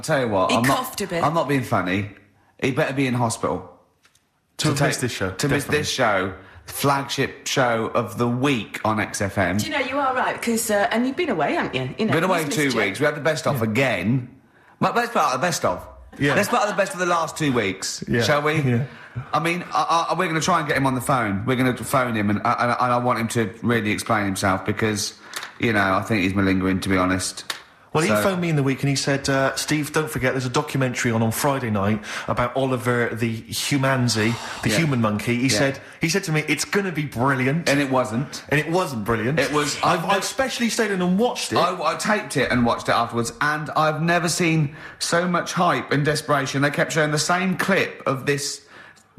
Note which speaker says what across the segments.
Speaker 1: I'll tell you what,
Speaker 2: He coughed a bit.
Speaker 1: I'm not being funny. He better be in hospital.
Speaker 3: To miss this show.
Speaker 1: To miss this show. Flagship show of the week on XFM.
Speaker 2: Do you know, you are right, because... and you've been away, haven't you? You know,
Speaker 1: Been away 2 weeks. We had the best of again. But let's part of the best of.
Speaker 3: Yeah.
Speaker 1: Let's part of the best of the last 2 weeks, shall we?
Speaker 3: Yeah.
Speaker 1: I mean, we're going to try and get him on the phone. We're going to phone him, and I want him to really explain himself because, you know, I think he's malingering, to be honest.
Speaker 3: Well, he phoned me in the week and he said, Steve, don't forget, there's a documentary on Friday night about Oliver the humanzi, the human monkey. He said to me, it's going to be brilliant.
Speaker 1: And it wasn't.
Speaker 3: And it wasn't brilliant.
Speaker 1: It was...
Speaker 3: I've specially stayed in and watched it.
Speaker 1: I taped it and watched it afterwards, and I've never seen so much hype and desperation. They kept showing the same clip of this,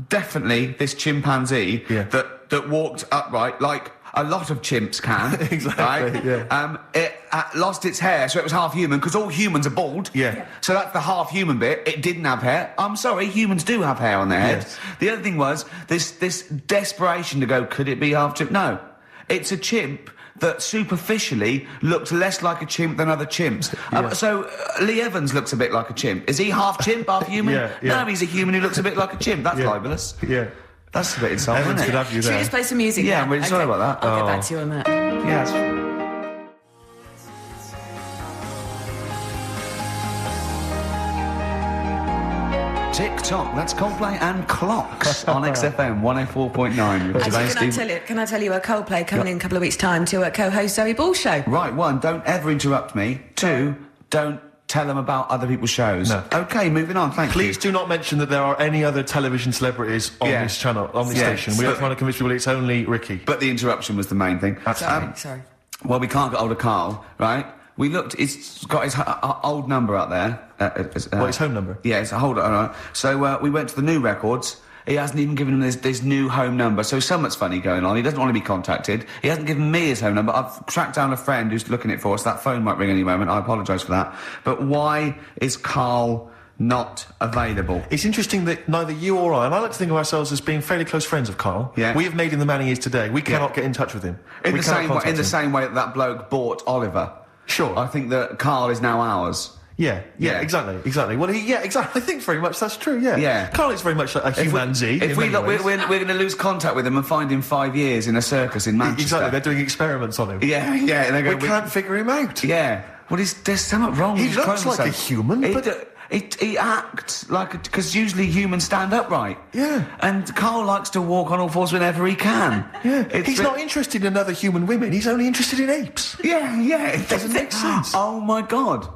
Speaker 1: definitely, this chimpanzee that walked upright, like... a lot of chimps can.
Speaker 3: Exactly,
Speaker 1: right?
Speaker 3: yeah.
Speaker 1: It lost its hair, so it was half human, because all humans are bald.
Speaker 3: Yeah.
Speaker 1: So that's the half human bit. It didn't have hair. I'm sorry, humans do have hair on their heads.
Speaker 3: Yes.
Speaker 1: The other thing was, this desperation to go, could it be half chimp? No. It's a chimp that superficially looked less like a chimp than other chimps. Lee Evans looks a bit like a chimp. Is he half chimp, half human?
Speaker 3: Yeah.
Speaker 1: No, he's a human who looks a bit like a chimp. That's libellous.
Speaker 3: Yeah.
Speaker 1: That's a bit insulting,
Speaker 3: Evans
Speaker 1: isn't
Speaker 3: could
Speaker 1: it?
Speaker 3: have you
Speaker 2: Should we
Speaker 3: there.
Speaker 2: just play some music
Speaker 1: Yeah,
Speaker 2: now?
Speaker 1: I'm really sorry about that.
Speaker 2: I'll get back to you on that.
Speaker 1: Yes. Tick-tock, that's Coldplay and Clocks on XFM 104.9.
Speaker 2: Actually, can I tell you a Coldplay coming in a couple of weeks' time to co-host Zoe Ball's show?
Speaker 1: Right, one, don't ever interrupt me. Two, don't tell them about other people's shows.
Speaker 3: No.
Speaker 1: OK, moving on, thank you.
Speaker 3: Please do not mention that there are any other television celebrities on this channel, on this station. We are trying to convince people it's only Ricky.
Speaker 1: But the interruption was the main thing.
Speaker 2: Sorry.
Speaker 1: Well, we can't get hold of Carl, right? We looked, he's got his old number out there.
Speaker 3: His home number?
Speaker 1: Yeah, it's a hold on. So we went to the new records. He hasn't even given him this new home number, so something's funny going on. He doesn't want to be contacted. He hasn't given me his home number. I've tracked down a friend who's looking at it for us. That phone might ring any moment. I apologise for that. But why is Carl not available?
Speaker 3: It's interesting that neither you or I, and I like to think of ourselves as being fairly close friends of Carl.
Speaker 1: Yeah.
Speaker 3: We have made him the man he is today. We cannot get in touch with him.
Speaker 1: In the same way that bloke bought Oliver.
Speaker 3: Sure.
Speaker 1: I think that Carl is now ours.
Speaker 3: Yeah, exactly. Well, exactly. I think very much that's true, yeah.
Speaker 1: Yeah.
Speaker 3: Carl is very much like a humanzi.
Speaker 1: If we look, we're going to lose contact with him and find him 5 years in a circus in Manchester.
Speaker 3: Exactly, they're doing experiments on him.
Speaker 1: Yeah. And they go,
Speaker 3: we can't figure him out.
Speaker 1: Yeah. Well, there's something wrong with his
Speaker 3: looks like a human,
Speaker 1: He acts like... Because usually humans stand upright.
Speaker 3: Yeah.
Speaker 1: And Carl likes to walk on all fours whenever he can.
Speaker 3: Yeah. He's not interested in other human women. He's only interested in apes.
Speaker 1: Yeah. It
Speaker 3: doesn't make sense.
Speaker 1: Oh, my God.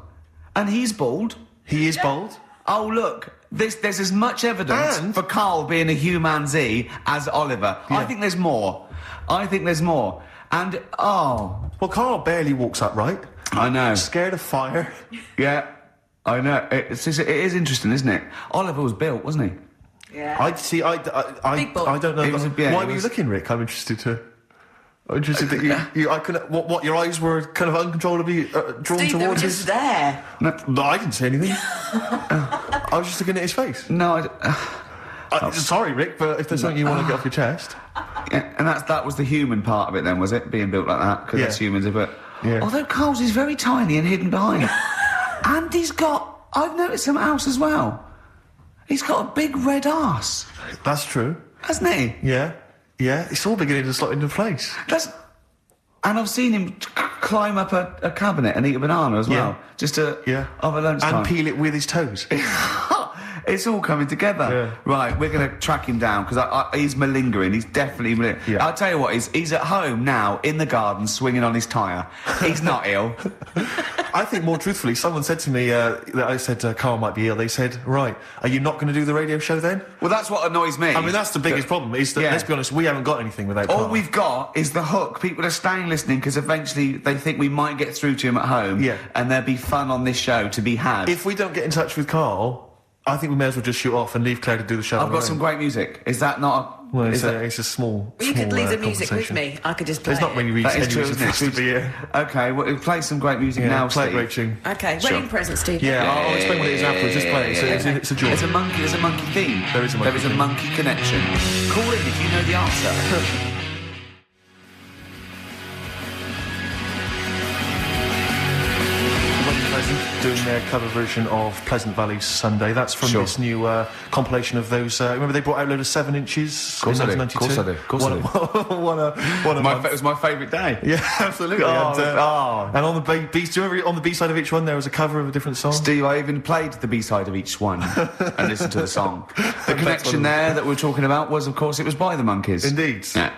Speaker 1: And he's bald.
Speaker 3: He is bald.
Speaker 1: Oh, look. There's as much evidence for Carl being a humanzi as Oliver.
Speaker 3: Yeah.
Speaker 1: I think there's more. And,
Speaker 3: Well, Carl barely walks upright.
Speaker 1: I know.
Speaker 3: Scared of fire.
Speaker 1: Yeah, I know. It is interesting, isn't it? Oliver was built, wasn't he?
Speaker 2: Yeah.
Speaker 3: I don't know. Why were you looking, Rick? I'm interested that I couldn't... What, your eyes were kind of uncontrollably drawn
Speaker 2: Steve,
Speaker 3: towards
Speaker 2: they were
Speaker 3: his...
Speaker 2: just there.
Speaker 3: No, I didn't say anything. I was just looking at his face.
Speaker 1: No,
Speaker 3: Sorry, Rick, but if there's something you want to get off your chest...
Speaker 1: Yeah, and that was the human part of it then, was it? Being built like that? Because that's humans, but...
Speaker 3: Yeah.
Speaker 1: Although Carl's is very tiny and hidden behind. And he's got... I've noticed something else as well. He's got a big red arse.
Speaker 3: That's true.
Speaker 1: Hasn't he?
Speaker 3: Yeah. It's all beginning to slot into place.
Speaker 1: And I've seen him climb up a cabinet and eat a banana as well. Just over lunchtime.
Speaker 3: And peel it with his toes.
Speaker 1: It's all coming together.
Speaker 3: Yeah.
Speaker 1: Right, we're going to track him down, because he's malingering. He's definitely malingering. Yeah. I'll tell you what, he's at home now, in the garden, swinging on his tyre. He's not ill.
Speaker 3: I think, more truthfully, someone said to me that I said Carl might be ill. They said, right, are you not going to do the radio show then?
Speaker 1: Well, that's what annoys me.
Speaker 3: I mean, that's the biggest problem, is that, let's be honest, we haven't got anything without Carl.
Speaker 1: All we've got is the hook. People are staying listening because eventually they think we might get through to him at home.
Speaker 3: Yeah.
Speaker 1: And there'll be fun on this show to be had.
Speaker 3: If we don't get in touch with Carl... I think we may as well just shoot off and leave Claire to do the show.
Speaker 1: I've got some great music. Is that not...
Speaker 3: Well, it's a small...
Speaker 2: You could leave the music with me. I could just play
Speaker 3: There's not many reasons
Speaker 1: That is true, isn't it?
Speaker 3: to be here.
Speaker 1: OK, well, we'll play some great music now,
Speaker 3: play
Speaker 1: Steve.
Speaker 3: a great tune.
Speaker 2: OK, wedding present, Steve.
Speaker 3: Yeah, I'll explain what it is afterwards. Just play it. It's a joy.
Speaker 1: There's a monkey theme.
Speaker 3: There is a
Speaker 1: monkey connection. Call in if you know the answer. Wedding present.
Speaker 3: doing their cover version of Pleasant Valley Sunday. That's from this new compilation of those. Remember they brought out a load of 7 inches in 1992?
Speaker 1: Of course I do. It was my favourite day.
Speaker 3: Yeah, absolutely. And on the B, do you remember on the B-side of each one there was a cover of a different song?
Speaker 1: Steve, I even played the B-side of each one and listened to the song. The connection there that we're talking about was, of course, it was by the Monkees.
Speaker 3: Indeed.
Speaker 1: Yeah.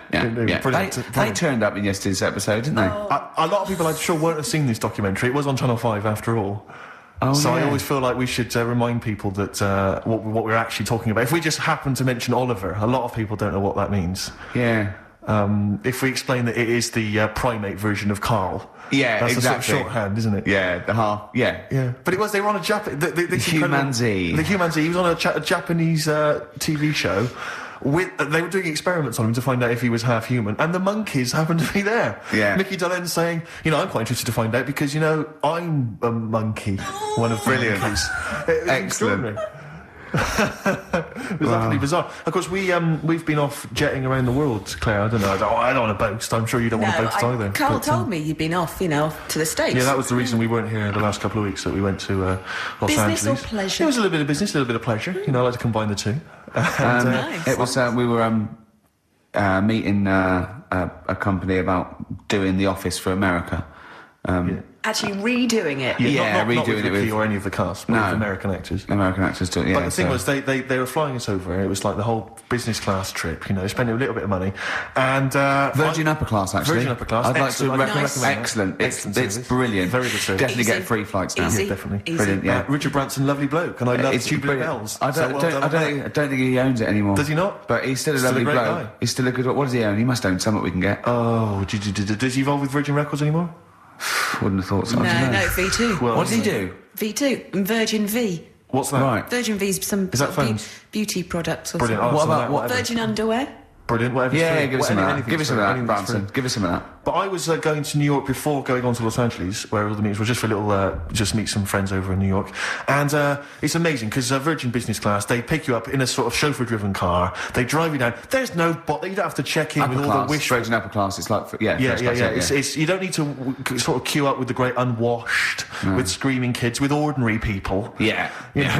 Speaker 3: Brilliant.
Speaker 1: They turned up in yesterday's episode, didn't they?
Speaker 3: A lot of people, I'm sure, won't have seen this documentary. It was on Channel 5 after all. I always feel like we should remind people that what we're actually talking about. If we just happen to mention Oliver, a lot of people don't know what that means.
Speaker 1: Yeah.
Speaker 3: If we explain that it is the primate version of Carl.
Speaker 1: Yeah,
Speaker 3: that's
Speaker 1: exactly.
Speaker 3: a sort of shorthand, isn't it?
Speaker 1: Yeah, the half. Yeah.
Speaker 3: But they were on a the
Speaker 1: Humanzee.
Speaker 3: The Humanzee. He was on a Japanese TV show. They were doing experiments on him to find out if he was half human, and the Monkees happened to be there.
Speaker 1: Yeah.
Speaker 3: Mickey Dolenz saying, I'm quite interested to find out because, I'm a monkey. One of the Monkees. It was
Speaker 1: Excellent.
Speaker 3: It was utterly bizarre. Of course, we've been off jetting around the world, Claire. I don't know. I don't want to boast. I'm sure you don't want to boast either.
Speaker 2: Carl told me you'd been off, to the States.
Speaker 3: Yeah, that was the reason we weren't here the last couple of weeks. That we went to Los Angeles.
Speaker 2: Business or pleasure?
Speaker 3: It was a little bit of business, a little bit of pleasure. I like to combine the two.
Speaker 2: Nice.
Speaker 1: It was. We were meeting a company about doing The Office for America.
Speaker 2: Actually redoing it.
Speaker 3: Not
Speaker 1: redoing
Speaker 3: with
Speaker 1: it with
Speaker 3: or any of the cast, but with American actors.
Speaker 1: American actors do it. Yeah.
Speaker 3: But the thing was, they were flying us over. It was like the whole business class trip. Spending a little bit of money, and
Speaker 1: Virgin Upper Class actually.
Speaker 3: Virgin Upper Class.
Speaker 1: I'd like to recommend.
Speaker 2: Nice.
Speaker 1: Excellent. It's brilliant.
Speaker 3: Very good service.
Speaker 1: Definitely get free flights now.
Speaker 2: Easy.
Speaker 3: Yeah, definitely.
Speaker 2: Easy.
Speaker 1: Brilliant. Yeah.
Speaker 3: Richard Branson, lovely bloke, and I love Tubular
Speaker 1: brilliant.
Speaker 3: Bells.
Speaker 1: I don't think he owns it anymore.
Speaker 3: Does he not?
Speaker 1: But he's still a
Speaker 3: Still a
Speaker 1: lovely
Speaker 3: great
Speaker 1: bloke.
Speaker 3: guy.
Speaker 1: He's still a good. What does he own? He must own something we can get.
Speaker 3: Oh, does he involve with Virgin Records anymore?
Speaker 1: Wouldn't have thought so. I don't know.
Speaker 2: No, V2.
Speaker 3: Well,
Speaker 1: What does he do?
Speaker 2: V2 and Virgin V.
Speaker 3: What's that?
Speaker 1: Right.
Speaker 2: Virgin V's some
Speaker 3: Is that
Speaker 2: sort of
Speaker 3: phones?
Speaker 2: beauty products or
Speaker 3: Brilliant.
Speaker 2: something.
Speaker 1: What
Speaker 3: so
Speaker 1: about
Speaker 3: that-
Speaker 1: what-
Speaker 3: whatever.
Speaker 2: Virgin underwear.
Speaker 3: Brilliant. Whatever.
Speaker 1: Yeah, give us some of that.
Speaker 3: Anything's
Speaker 1: Give us some
Speaker 3: free,
Speaker 1: of that,
Speaker 3: anything's
Speaker 1: Branson.
Speaker 3: free.
Speaker 1: Give us some of that.
Speaker 3: But I was going to New York before going on to Los Angeles, where all the meetings were, just for a little, just meet some friends over in New York. And it's amazing, because Virgin Business Class, they pick you up in a sort of chauffeur-driven car, they drive you down, there's no bot, you don't have to check in with all the wish...
Speaker 1: Virgin Upper Class, it's like...
Speaker 3: Yeah. It's, you don't need to sort of queue up with the great unwashed, with screaming kids, with ordinary people.
Speaker 1: Yeah.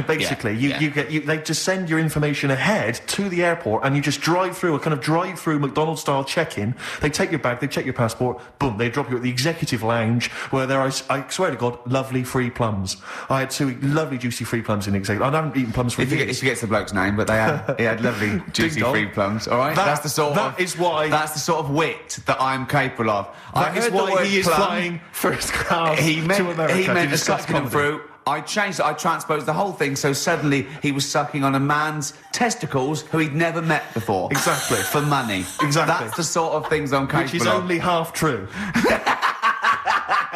Speaker 3: Basically, they just send your information ahead to the airport, and you just drive through a kind of drive-through McDonald's-style check-in. They take your bag, they check your passport, boom, they drop you at the executive lounge, where there are, I swear to God, lovely free plums. I had 2 lovely juicy free plums in the executive. I haven't eaten plums for years.
Speaker 1: He forgets the bloke's name, but he had lovely juicy free plums. All right, that's the sort of wit that I'm capable of.
Speaker 3: That is why he is flying first class to America.
Speaker 1: He meant
Speaker 3: to discuss
Speaker 1: sucking them
Speaker 3: comedy.
Speaker 1: through. I changed it. I transposed the whole thing, so suddenly he was sucking on a man's testicles who he'd never met before.
Speaker 3: Exactly.
Speaker 1: For money.
Speaker 3: Exactly.
Speaker 1: That's the sort of things I'm capable of.
Speaker 3: Which is only half true.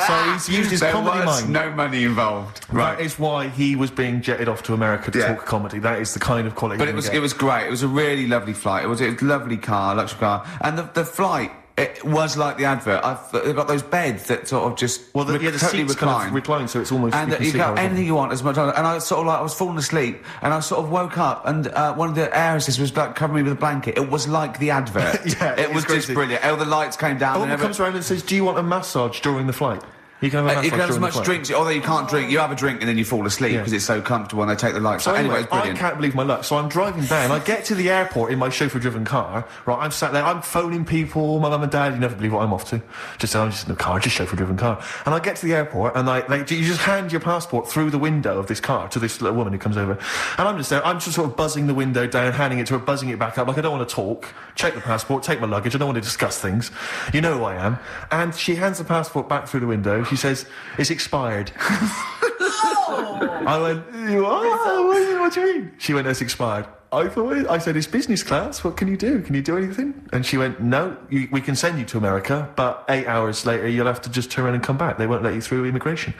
Speaker 3: So he's used his comedy mind.
Speaker 1: No money involved.
Speaker 3: Right. That is why he was being jetted off to America to talk comedy. That is the kind of quality.
Speaker 1: But it was great. It was a really lovely flight. It was a lovely car, luxury car, and the flight. It was like the advert. They've got those beds that sort of just
Speaker 3: the
Speaker 1: totally
Speaker 3: seats kind of recline, so it's almost
Speaker 1: and you got anything you want as much. And I sort of I was falling asleep, and I sort of woke up, and one of the heiresses was like covering me with a blanket. It was like the advert. It was just brilliant. All the lights came down.
Speaker 3: A woman comes around and says, "Do you want a massage during the flight?" You can have a
Speaker 1: you can have as much drinks, although you can't drink. You have a drink and then you fall asleep because it's so comfortable and they take the lights out. Anyway, it's brilliant.
Speaker 3: I can't believe my luck. So I'm driving down. I get to the airport in my chauffeur-driven car. Right, I'm sat there. I'm phoning people. My mum and dad. You never believe what I'm off to. I'm just in the car, just chauffeur-driven car. And I get to the airport and you just hand your passport through the window of this car to this little woman who comes over. And I'm just there. I'm just sort of buzzing the window down, handing it to her, buzzing it back up. Like I don't want to talk. Check the passport. Take my luggage. I don't want to discuss things. You know who I am. And she hands the passport back through the window. She says, "It's expired." I went, what do you mean? She went, "It's expired." I said, "It's business class. What can you do? Can you do anything?" And she went, "No, we can send you to America, but 8 hours later you'll have to just turn around and come back. They won't let you through immigration."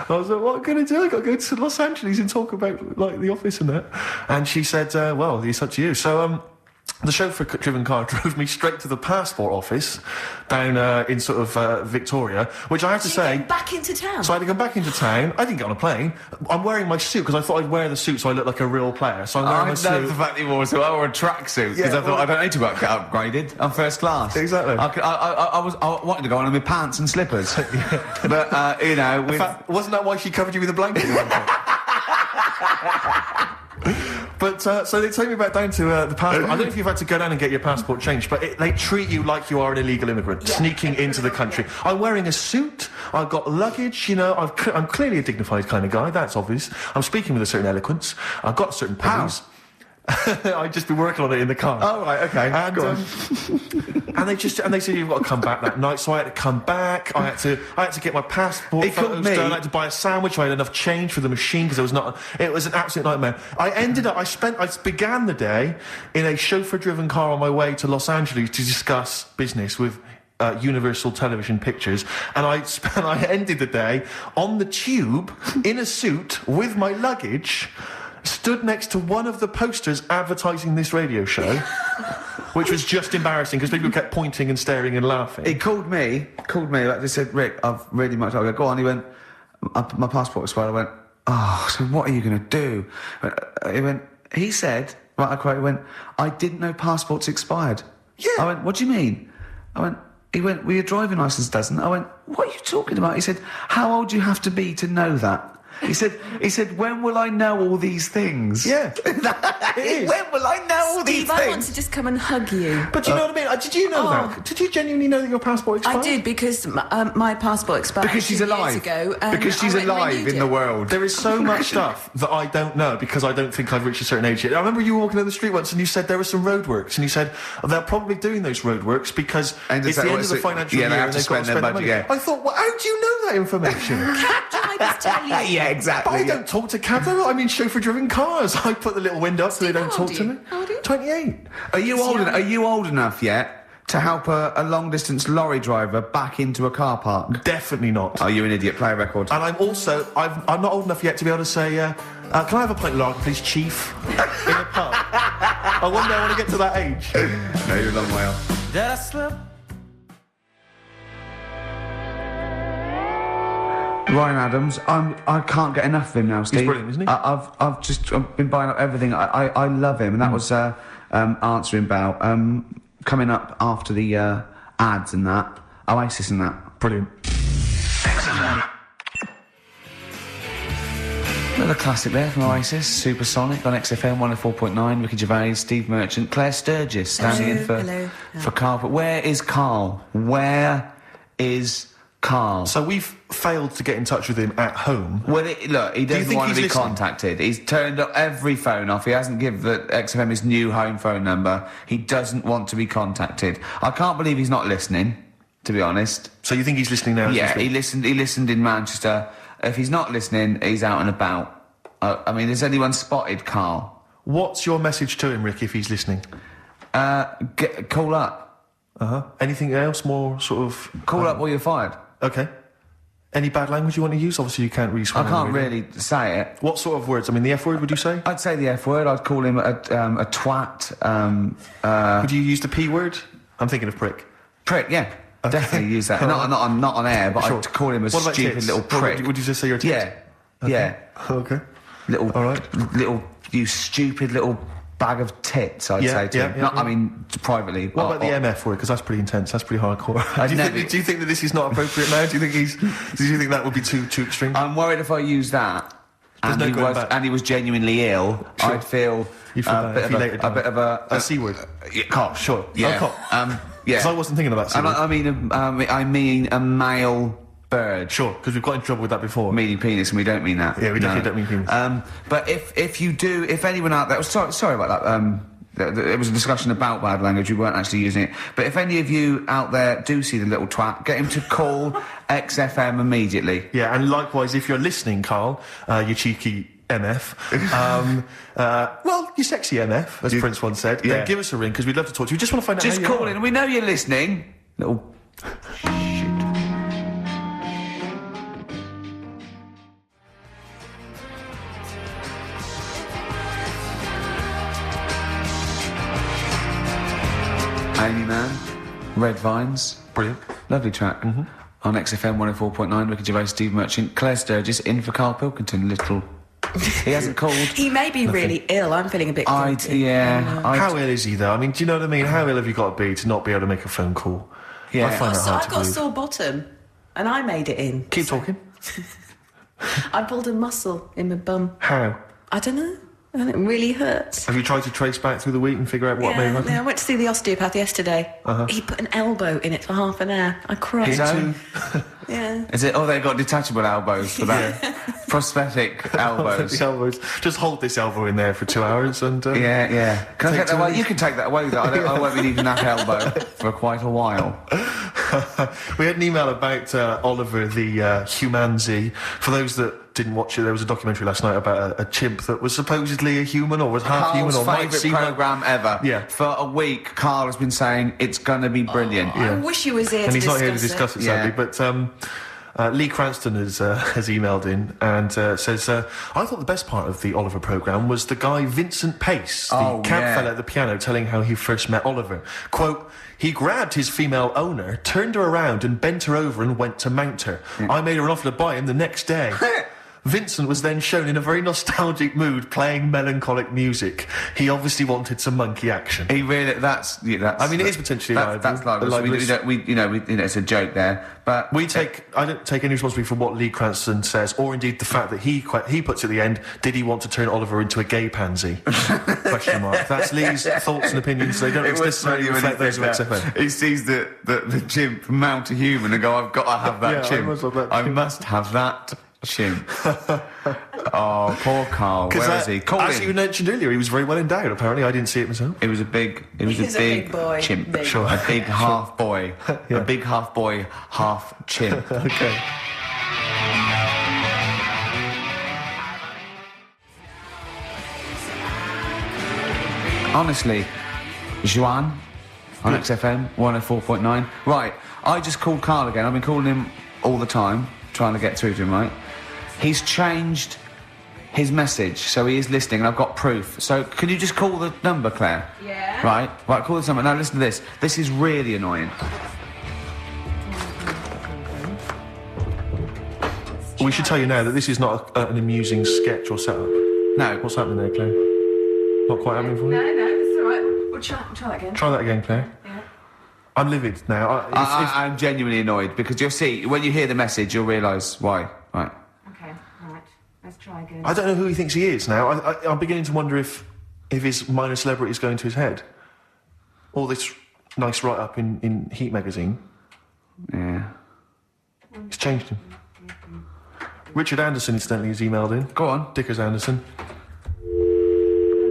Speaker 3: I was like, "What can I do? I got to go to Los Angeles and talk about like the office and that." And she said, "Well, it's up to you." So the chauffeur-driven car drove me straight to the passport office down in sort of Victoria, which I have to say...
Speaker 2: back into town?
Speaker 3: So I had to go back into town. I didn't get on a plane. I'm wearing my suit because I thought I'd wear the suit so I look like a real player. So I'm wearing my suit.
Speaker 1: I know the fact you wore, so I wore a tracksuit because I thought I don't need to get upgraded. I'm first class.
Speaker 3: Exactly.
Speaker 1: I wanted to go on in my pants and slippers. But, you know...
Speaker 3: In fact, wasn't that why she covered you with a blanket? But, so they take me back down to the passport. I don't know if you've had to go down and get your passport changed, but they treat you like you are an illegal immigrant, sneaking into the country. I'm wearing a suit, I've got luggage, you know, I'm clearly a dignified kind of guy, that's obvious. I'm speaking with a certain eloquence, I've got certain pose. I'd just been working on it in the car.
Speaker 1: Oh, right, okay.
Speaker 3: And they said you've got to come back that night, so I had to come back. I had to get my passport photos done. I had to buy a sandwich. I had enough change for the machine because it was an absolute nightmare. I began the day in a chauffeur-driven car on my way to Los Angeles to discuss business with Universal Television Pictures, and I ended the day on the tube in a suit with my luggage, stood next to one of the posters advertising this radio show, which was just embarrassing because people kept pointing and staring and laughing.
Speaker 1: He called me, they said, Rick, I've really much... I go, go on. He went, my passport expired. I went, oh, so what are you going to do? He said, right, I quote, he went, I didn't know passports expired.
Speaker 3: Yeah.
Speaker 1: I went, what do you mean? He went, well, your driving licence doesn't. I went, what are you talking about? He said, how old do you have to be to know that? He said, when will I know all these things?
Speaker 3: Yeah. It is.
Speaker 1: When will I know all these
Speaker 2: Steve,
Speaker 1: things?
Speaker 2: I want to just come and hug you.
Speaker 3: But do you know what I mean? Did you know that? Did you genuinely know that your passport expired?
Speaker 2: I did, because my passport expired
Speaker 1: because she's
Speaker 2: 2
Speaker 1: alive.
Speaker 2: years ago.
Speaker 1: Because she's alive in the world.
Speaker 3: There is so much stuff that I don't know because I don't think I've reached a certain age yet. I remember you walking down the street once and you said there were some roadworks, and you said they're probably doing those roadworks because it's the end of the financial year
Speaker 1: they have
Speaker 3: and
Speaker 1: to
Speaker 3: they've got to
Speaker 1: spend
Speaker 3: spend
Speaker 1: their
Speaker 3: the money.
Speaker 1: budget.
Speaker 3: I thought, well, how do you know that information?
Speaker 2: Captain, I just tell you.
Speaker 1: Yeah, exactly.
Speaker 3: But I don't talk to cabs. I'm in chauffeur-driven cars. I put the little window up so they don't talk to me.
Speaker 2: How old are you?
Speaker 3: 28.
Speaker 1: Are you old enough yet to help a long-distance lorry driver back into a car park?
Speaker 3: Definitely not.
Speaker 1: Oh, you're an idiot. Play a record.
Speaker 3: And I'm not old enough yet to be able to say, can I have a pint of lager, please, Chief? In a pub. One day I want to get to that age.
Speaker 1: No, you're a long way off.
Speaker 4: Did I slip?
Speaker 1: Ryan Adams, I can't get enough of him now, Steve.
Speaker 3: He's brilliant, isn't he?
Speaker 1: I've been buying up everything. I love him, and that was answering about coming up after the ads and that Oasis and that.
Speaker 3: Brilliant.
Speaker 1: Another classic there from Oasis, Supersonic on XFM 104.9. Ricky Gervais, Steve Merchant, Claire Sturgis standing in for Carl. But where is Carl? Where is Carl?
Speaker 3: So we've failed to get in touch with him at home.
Speaker 1: Well, look, he doesn't want to be
Speaker 3: listening?
Speaker 1: contacted. He's turned up every phone off. He hasn't given the XFM his new home phone number. He doesn't want to be contacted. I can't believe he's not listening, to be honest.
Speaker 3: So you think he's listening now?
Speaker 1: Yeah, he listened in Manchester. If he's not listening, he's out and about. I mean, has anyone spotted Carl?
Speaker 3: What's your message to him, Rick, if he's listening?
Speaker 1: Call up.
Speaker 3: Anything else more sort of...
Speaker 1: Call up or you're fired.
Speaker 3: Okay. Any bad language you want to use? Obviously, you can't really swear.
Speaker 1: I can't really say it.
Speaker 3: What sort of words? I mean, the F word, would you say?
Speaker 1: I'd say the F word. I'd call him a twat.
Speaker 3: Would you use the P word? I'm thinking of prick.
Speaker 1: Prick, yeah. Okay. Definitely use that. Not on air, but
Speaker 3: Sure.
Speaker 1: I'd call him a
Speaker 3: What about
Speaker 1: stupid
Speaker 3: tits?
Speaker 1: little prick.
Speaker 3: Would you just say your tits?
Speaker 1: Yeah.
Speaker 3: Okay.
Speaker 1: Yeah.
Speaker 3: Okay.
Speaker 1: Little,
Speaker 3: All right.
Speaker 1: You stupid little bag of tits, I'd say to him. I mean, privately.
Speaker 3: What about the MF word? Because that's pretty intense. That's pretty hardcore. Do you think that this is not appropriate now? Do you think that would be too extreme?
Speaker 1: I'm worried if I use that and he was genuinely ill,
Speaker 3: Sure.
Speaker 1: I'd feel a bit of a
Speaker 3: C word.
Speaker 1: Cop.
Speaker 3: Sure.
Speaker 1: Yeah.
Speaker 3: Cop.
Speaker 1: Yeah.
Speaker 3: Because I wasn't thinking of that C word.
Speaker 1: I mean a male bird.
Speaker 3: Sure, because we've got in trouble with that before.
Speaker 1: Meaning penis, and we don't mean that.
Speaker 3: Yeah, we definitely don't mean penis.
Speaker 1: But if anyone out there... Sorry about that. There was a discussion about bad language. We weren't actually using it. But if any of you out there do see the little twat, get him to call XFM immediately.
Speaker 3: Yeah, and likewise, if you're listening, Carl, you cheeky MF, well, you sexy MF, as Prince once said,
Speaker 1: Yeah.
Speaker 3: then give us a ring, because we'd love to talk to you. We just want to find out
Speaker 1: Just
Speaker 3: how you
Speaker 1: call
Speaker 3: are.
Speaker 1: in. We know you're listening. Little... Amy Mann, Red Vines.
Speaker 3: Brilliant.
Speaker 1: Lovely track. On XFM 104.9, Ricky Gervais, Steve Merchant, Claire Sturgis in for Karl Pilkington. He hasn't called.
Speaker 2: He may be really ill. I'm feeling a bit guilty.
Speaker 3: How ill is he, though? I mean, do you know what I mean? How ill have you got to be to not be able to make a phone call?
Speaker 1: Yeah.
Speaker 3: I find that hard
Speaker 2: I've
Speaker 3: to
Speaker 2: got a
Speaker 3: believe.
Speaker 2: sore bottom, and I made it in.
Speaker 3: Keep talking.
Speaker 2: I pulled a muscle in my bum.
Speaker 3: How?
Speaker 2: I don't know. And it really hurts.
Speaker 3: Have you tried to trace back through the week and figure out what may have happened?
Speaker 2: I went to see the osteopath yesterday. He put an elbow in it for half an hour. I cried.
Speaker 1: His own?
Speaker 2: Yeah.
Speaker 1: Is it? Oh, they've got detachable elbows for that. Prosthetic elbows.
Speaker 3: The elbows. Just hold this elbow in there for 2 hours and...
Speaker 1: Yeah. Can I take that
Speaker 3: two
Speaker 1: away?
Speaker 3: weeks.
Speaker 1: You can take that away. I won't be needing that elbow for quite a while.
Speaker 3: We had an email about Oliver the Humanzi. For those that didn't watch it, there was a documentary last night about a chimp that was supposedly a human or was half human or might
Speaker 1: favourite
Speaker 3: seem
Speaker 1: programme ever.
Speaker 3: Yeah.
Speaker 1: For a week, Carl has been saying it's going to be brilliant.
Speaker 2: I wish he was here
Speaker 3: and
Speaker 2: to
Speaker 3: he's not here to
Speaker 2: discuss
Speaker 3: discuss it, sadly. But Lee Cranston has emailed in and says, I thought the best part of the Oliver programme was the guy Vincent Pace, the camp fella at the piano, telling how he first met Oliver. Quote, he grabbed his female owner, turned her around and bent her over and went to mount her. I made her an offer to buy him the next day. Vincent was then shown in a very nostalgic mood playing melancholic music. He obviously wanted some monkey action.
Speaker 1: He really, that's. I mean,
Speaker 3: it is potentially
Speaker 1: that's libelous. It's a joke there, but
Speaker 3: I don't take any responsibility for what Lee Cranston says, or indeed the fact that he puts at the end, did he want to turn Oliver into a gay pansy? Question mark. That's Lee's thoughts and opinions. They don't necessarily reflect those of XFM.
Speaker 1: He sees the chimp mount a human and go, I've got to have that chimp. I must have that chimp. Oh, poor Carl. Where is he?
Speaker 3: As you mentioned earlier, he was very well endowed. Apparently, I didn't see it myself.
Speaker 1: It was a big
Speaker 2: boy.
Speaker 1: chimp.
Speaker 2: Big.
Speaker 1: Sure. A big half boy. A big half boy, half chimp.
Speaker 3: Okay.
Speaker 1: Honestly, Juan on XFM 104.9. Right, I just called Carl again. I've been calling him all the time, trying to get through to him, right? He's changed his message, so he is listening, and I've got proof. So, can you just call the number, Claire?
Speaker 2: Yeah.
Speaker 1: Right, call this number. Now, listen to this. This is really annoying.
Speaker 3: We should tell you now that this is not an amusing sketch or setup.
Speaker 1: No.
Speaker 3: What's happening there, Claire? Not quite happening for you?
Speaker 2: No, it's all right. We'll try that again.
Speaker 3: Try that again, Claire.
Speaker 2: Yeah.
Speaker 3: I'm livid now.
Speaker 1: I'm genuinely annoyed, because you'll see, when you hear the message, you'll realise why. Right.
Speaker 2: Okay, right. Let's try again.
Speaker 3: I don't know who he thinks he is now. I'm beginning to wonder if his minor celebrity is going to his head. All this nice write-up in Heat magazine.
Speaker 1: Yeah.
Speaker 3: It's changed him. Richard Anderson, incidentally, has emailed in.
Speaker 1: Go on.
Speaker 3: Dickers Anderson.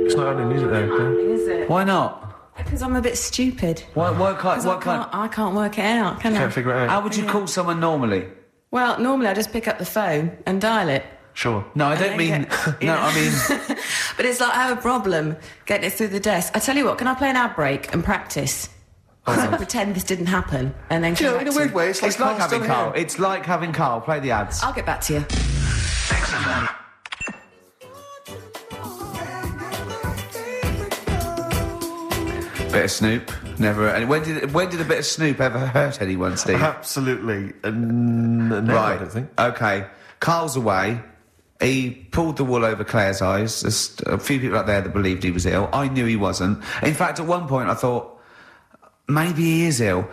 Speaker 3: It's not happening, is it, there, Claire?
Speaker 2: Is it?
Speaker 1: Why not?
Speaker 2: Because I'm a bit stupid.
Speaker 1: Why can't...
Speaker 2: I can't work it out, can I?
Speaker 3: Can't figure it out.
Speaker 1: How would you call someone normally?
Speaker 2: Well, normally I just pick up the phone and dial it.
Speaker 3: Sure.
Speaker 1: No, I don't mean... I mean...
Speaker 2: But it's like I have a problem getting it through the desk. I tell you what, can I play an ad break and practice? So pretend this didn't happen and then...
Speaker 3: Do you know, in a weird way, it's like
Speaker 1: having Carl. It's like having Carl. Play the ads.
Speaker 2: I'll get back to you.
Speaker 1: Bit of Snoop. Never... And when did a bit of Snoop ever hurt anyone, Steve?
Speaker 3: Absolutely. Never,
Speaker 1: Right.
Speaker 3: I don't think.
Speaker 1: OK. Carl's away. He pulled the wool over Claire's eyes. There's a few people out there that believed he was ill. I knew he wasn't. In fact, at one point I thought, maybe he is ill.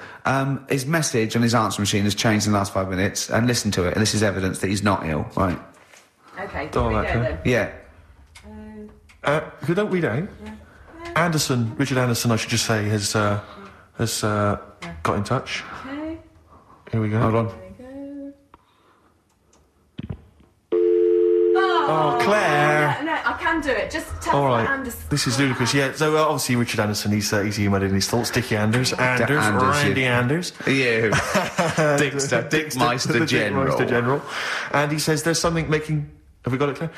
Speaker 1: His message on his answer machine has changed in the last 5 minutes, and listen to it, and this is evidence that he's not ill. Right.
Speaker 2: OK,
Speaker 3: Don't
Speaker 2: here we
Speaker 3: like
Speaker 2: go
Speaker 3: that.
Speaker 2: then.
Speaker 1: Yeah.
Speaker 3: If you don't read out, Richard Anderson, I should just say, has got in touch.
Speaker 2: Okay.
Speaker 3: Here we go.
Speaker 1: Hold on.
Speaker 3: Oh, Claire.
Speaker 2: No, I can do it. Just tell
Speaker 3: All
Speaker 2: me
Speaker 3: right.
Speaker 2: Anderson.
Speaker 3: This is ludicrous. Yeah, so obviously Richard Anderson, he's emailed in his thoughts. Dickie Anders, Randy Anders.
Speaker 1: You. Dickmeister General.
Speaker 3: Dickmeister General. And he says there's something making... Have we got it, Claire?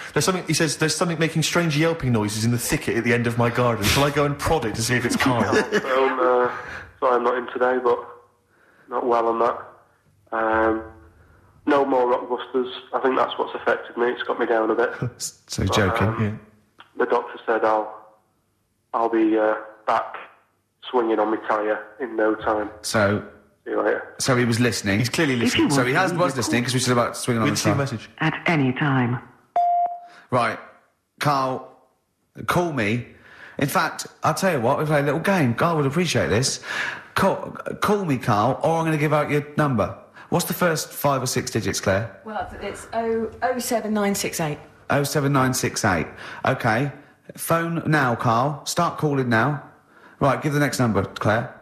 Speaker 3: He says there's something making strange yelping noises in the thicket at the end of my garden. Shall I go and prod it to see if it's Carl?
Speaker 4: Sorry I'm not in today, but not well on that. No more Rockbusters. I think that's what's affected me. It's got me down a bit.
Speaker 1: So he's joking.
Speaker 3: Yeah.
Speaker 4: The doctor said I'll be back swinging on my tyre in no time.
Speaker 1: So
Speaker 4: See you later.
Speaker 1: he was listening.
Speaker 3: He's clearly listening.
Speaker 1: So he was listening because we said about swinging on the
Speaker 3: We'd see a
Speaker 1: tyre.
Speaker 3: message.
Speaker 5: At any time.
Speaker 1: Right, Carl, call me. In fact, I'll tell you what, we play a little game. Carl would appreciate this. Call me, Carl, or I'm going to give out your number. What's the first 5 or 6 digits, Claire?
Speaker 2: Well, it's 07968.
Speaker 1: 07968. OK. Phone now, Carl. Start calling now. Right, give the next number, Claire.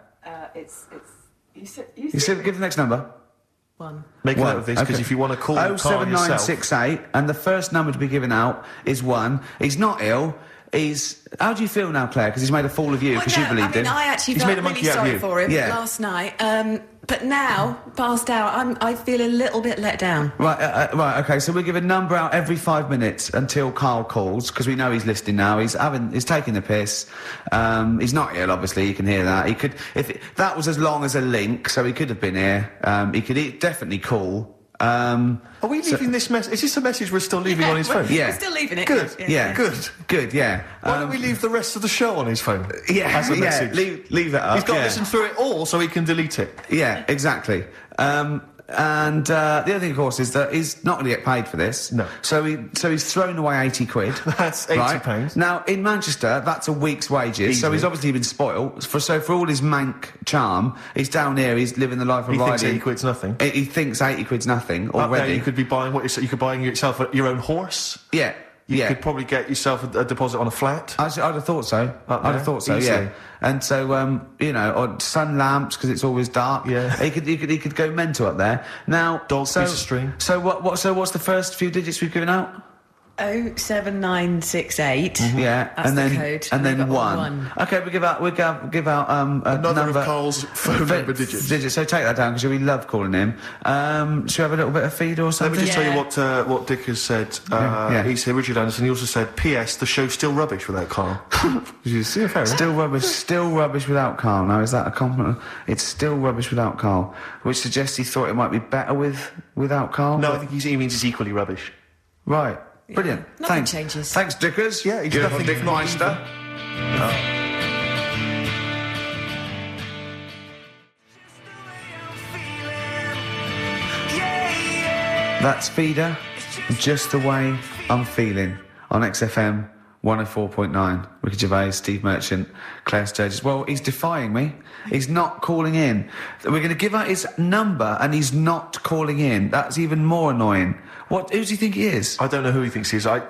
Speaker 2: You
Speaker 1: said give the next number.
Speaker 2: 1.
Speaker 3: Make a
Speaker 1: One.
Speaker 3: note of this, because
Speaker 1: Okay.
Speaker 3: if you want to call Carl yourself...
Speaker 1: 07968, and the first number to be given out is 1. He's not ill. How do you feel now, Claire? Because he's made a fool of you, because you believed him.
Speaker 2: I actually
Speaker 3: He's
Speaker 2: felt
Speaker 3: made a monkey
Speaker 2: really
Speaker 3: out of
Speaker 2: sorry
Speaker 3: you.
Speaker 2: for him
Speaker 1: Yeah.
Speaker 2: last night. But now, passed out, I feel a little bit let down.
Speaker 1: Right, OK, so we give a number out every 5 minutes until Carl calls, because we know he's listening now. He's taking the piss. He's not ill, obviously, you can hear that. That was as long as a link, so he could have been here. He could definitely call.
Speaker 3: Are we leaving this message? Is this a message we're still leaving on his phone?
Speaker 1: Yeah.
Speaker 2: We're still leaving it.
Speaker 3: Good.
Speaker 1: Yeah.
Speaker 3: Good.
Speaker 1: Yeah.
Speaker 3: Why don't we leave the rest of the show on his phone?
Speaker 1: Yeah,
Speaker 3: As a message.
Speaker 1: leave that up.
Speaker 3: He's got to
Speaker 1: yeah.
Speaker 3: listen through it all so he can delete it.
Speaker 1: Yeah, exactly. And the other thing, of course, is that he's not going to get paid for this.
Speaker 3: No.
Speaker 1: So he's thrown away 80 quid.
Speaker 3: That's 80
Speaker 1: right?
Speaker 3: pounds.
Speaker 1: Now, in Manchester, that's a week's wages. So
Speaker 3: Easily.
Speaker 1: he's obviously been spoilt. For all his mank charm, he's down here, he's living the life of
Speaker 3: He
Speaker 1: riding.
Speaker 3: thinks 80 quid's nothing.
Speaker 1: He thinks 80 quid's nothing
Speaker 3: Up there,
Speaker 1: already.
Speaker 3: you could be buying you could buy yourself your own horse.
Speaker 1: Yeah.
Speaker 3: You could probably get yourself a deposit on a flat.
Speaker 1: I'd have thought so.
Speaker 3: Up
Speaker 1: I'd
Speaker 3: there,
Speaker 1: have thought so,
Speaker 3: easily.
Speaker 1: yeah. And so, or sun lamps because it's always dark.
Speaker 3: Yeah.
Speaker 1: He could go mental up there. Now,
Speaker 3: Dog piece of string.
Speaker 1: So what's the first few digits we've given out?
Speaker 2: 07968.
Speaker 1: Yeah,
Speaker 2: That's
Speaker 1: and
Speaker 2: the
Speaker 1: then
Speaker 2: code.
Speaker 1: and then
Speaker 2: We've got
Speaker 1: 1. Okay, we give out a
Speaker 3: Another
Speaker 1: number
Speaker 3: of Carl's phone number digits.
Speaker 1: So take that down because we love calling him. Should we have a little bit of feed or
Speaker 3: Let
Speaker 1: something?
Speaker 3: me just tell you
Speaker 2: Yeah.
Speaker 3: what Dick has said.
Speaker 1: Yeah.
Speaker 3: He said, Richard Anderson, he also said, P.S. the show's still rubbish without Carl. You see, fair enough.
Speaker 1: Still rubbish without Carl. Now, is that a compliment? It's still rubbish without Carl, which suggests he thought it might be better without Carl.
Speaker 3: No, I think he means it's equally rubbish.
Speaker 1: Right. Brilliant.
Speaker 2: Nothing
Speaker 1: Thanks.
Speaker 2: changes.
Speaker 1: Thanks, Dickers.
Speaker 3: Yeah, he's
Speaker 1: Beautiful
Speaker 3: nothing
Speaker 1: Dick
Speaker 3: if not
Speaker 1: Meister. That's Feeder, Just the Way I'm Feeling, on XFM 104.9. Ricky Gervais, Steve Merchant, Claire Sturgis. Well, he's defying me. He's not calling in. We're going to give out his number and he's not calling in. That's even more annoying. Who does he think he is?
Speaker 3: I don't know who he thinks he is. I'll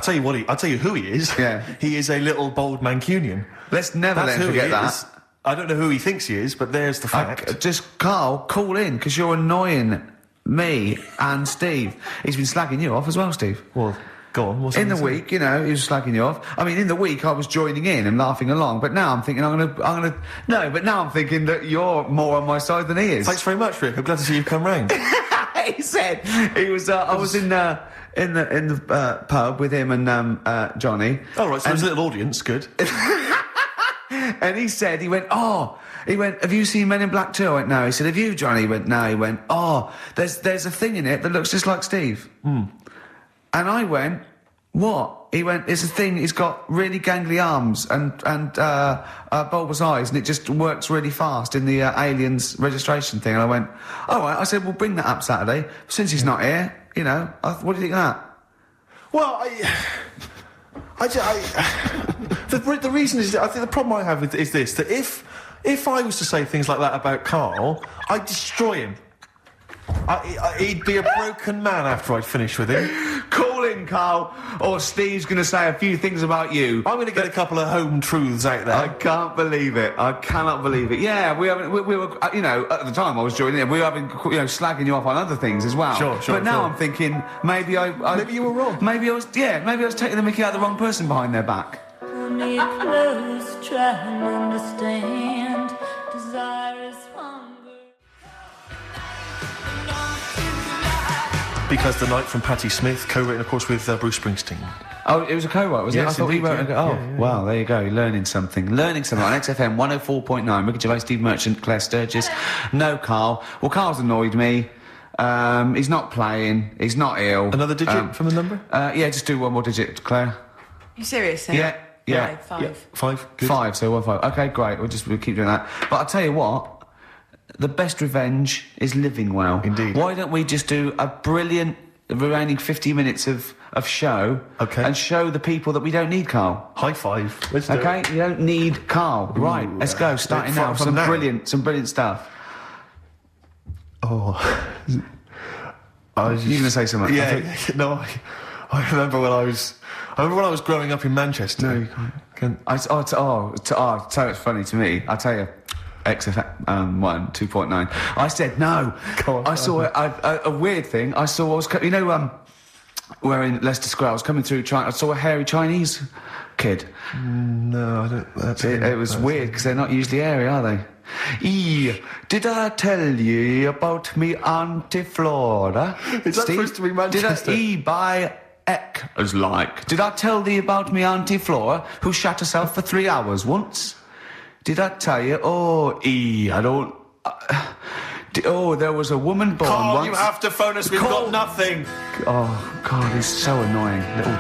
Speaker 3: tell you I'll tell you who he is.
Speaker 1: Yeah.
Speaker 3: He is a little bold Mancunian.
Speaker 1: Let's never let him
Speaker 3: who
Speaker 1: forget
Speaker 3: he
Speaker 1: that.
Speaker 3: is. I don't know who he thinks he is, but there's the fact.
Speaker 1: Just, Carl, call in, because you're annoying me and Steve. He's been slagging you off as well, Steve.
Speaker 3: Well, go on. What's
Speaker 1: In
Speaker 3: he
Speaker 1: the
Speaker 3: saying?
Speaker 1: week, he was slagging you off. I mean, in the week, I was joining in and laughing along, but now I'm thinking but now I'm thinking that you're more on my side than he is.
Speaker 3: Thanks very much, Rick. I'm glad to see you've come round.
Speaker 1: He said he was. I was in the pub with him and Johnny.
Speaker 3: Oh, right, so there's a little audience. Good.
Speaker 1: And he went, have you seen Men in Black 2? I went, no. He said, have you, Johnny? He went, no. He went, there's a thing in it that looks just like Steve. And I went, what? He went, it's a thing, he's got really gangly arms and bulbous eyes, and it just works really fast in the aliens registration thing. And I went, all right. I said, well, bring that up Saturday. Since he's not here, what do you think of that?
Speaker 3: Well, the reason is, I think the problem I have is this, that if I was to say things like that about Carl, I'd destroy him. He'd be a broken man after I'd finished with him.
Speaker 1: Call in, Carl, or Steve's going to say a few things about you.
Speaker 3: I'm going to get a couple of home truths out there.
Speaker 1: I can't believe it. I cannot believe it. Yeah, we were, at the time I was joining in, we were having, slagging you off on other things as well.
Speaker 3: Sure.
Speaker 1: But now I'm thinking, maybe
Speaker 3: Maybe you were wrong.
Speaker 1: Maybe I was taking the mickey out of the wrong person behind their back.
Speaker 6: Pull me close, try and understand. Desire is hunger.
Speaker 3: Because the Night from Patti Smith, co-written, of course, with Bruce Springsteen.
Speaker 1: Oh, it was a co-write, was it?
Speaker 3: Yes,
Speaker 1: I thought he
Speaker 3: indeed,
Speaker 1: wrote
Speaker 3: yeah.
Speaker 1: it. Wow, there you go. You're learning something. Learning something on XFM 104.9. Ricky Gervais, Steve Merchant, Claire Sturgis. No, Carl. Well, Carl's annoyed me. He's not playing. He's not ill.
Speaker 3: Another digit from the number?
Speaker 1: Yeah, just do one more digit, Claire.
Speaker 2: You serious?
Speaker 1: Yeah. Yeah.
Speaker 2: Five.
Speaker 3: Yeah, 5. Good.
Speaker 1: 5, so 1-5. Okay, great. We'll keep doing that. But I'll tell you what, the best revenge is living well.
Speaker 3: Indeed.
Speaker 1: Why don't we just do a brilliant remaining 50 minutes of show and show the people that we don't need Carl?
Speaker 3: High five. Let's do
Speaker 1: Okay,
Speaker 3: it.
Speaker 1: you don't need Carl. Right, let's go. Starting now.
Speaker 3: from
Speaker 1: Some
Speaker 3: now.
Speaker 1: brilliant stuff.
Speaker 3: Oh. I was
Speaker 1: You're going to say something?
Speaker 3: Yeah, no, I remember when I was growing up in Manchester.
Speaker 1: No, you can't. So it's funny to me. I tell you, XFM 2.9. I said no.
Speaker 3: Go on.
Speaker 1: I saw a weird thing. I saw. We're in Leicester Square. I was coming through. I saw a hairy Chinese kid.
Speaker 3: No, I don't. That's
Speaker 1: It was weird because they're not usually hairy, are they? Did I tell you about me Auntie Flora?
Speaker 3: Is that supposed to be Manchester?
Speaker 1: By Eck as like. Did I tell thee about me Auntie Flora who shot herself for 3 hours once? Did I tell you? I don't. There was a woman born
Speaker 3: Carl,
Speaker 1: once.
Speaker 3: you have to phone us. We've got nothing.
Speaker 1: Oh God, he's so annoying, little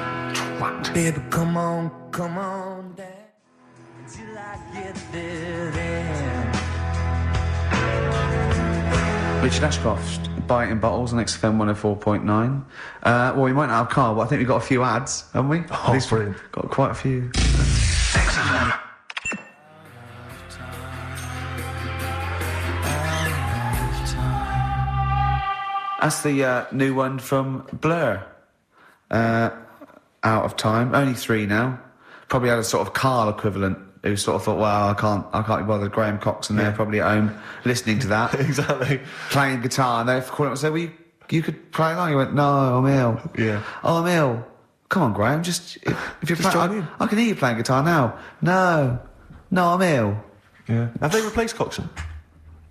Speaker 1: twat.
Speaker 5: Baby, come on, Dad. Till I get there.
Speaker 1: Richard Ashcroft, biting bottles on XFM 104.9. Well, we might not have Carl, but I think we've got a few ads, haven't we?
Speaker 3: Oh, brilliant.
Speaker 1: Got quite a few. XFM. That's the new one from Blur. Out of Time. Only 3 now. Probably had a sort of Carl equivalent who sort of thought, well, I can't be bothered. Graham Coxon there, probably at home, listening to that.
Speaker 3: Exactly.
Speaker 1: Playing guitar, and they called up and said, well, you could play along. He went, no, I'm ill.
Speaker 3: Yeah.
Speaker 1: Oh, I'm ill. Come on, Graham, if you're
Speaker 3: Just
Speaker 1: playing,
Speaker 3: join in.
Speaker 1: I can hear you playing guitar now. No, I'm ill.
Speaker 3: Yeah. Have they replaced Coxon?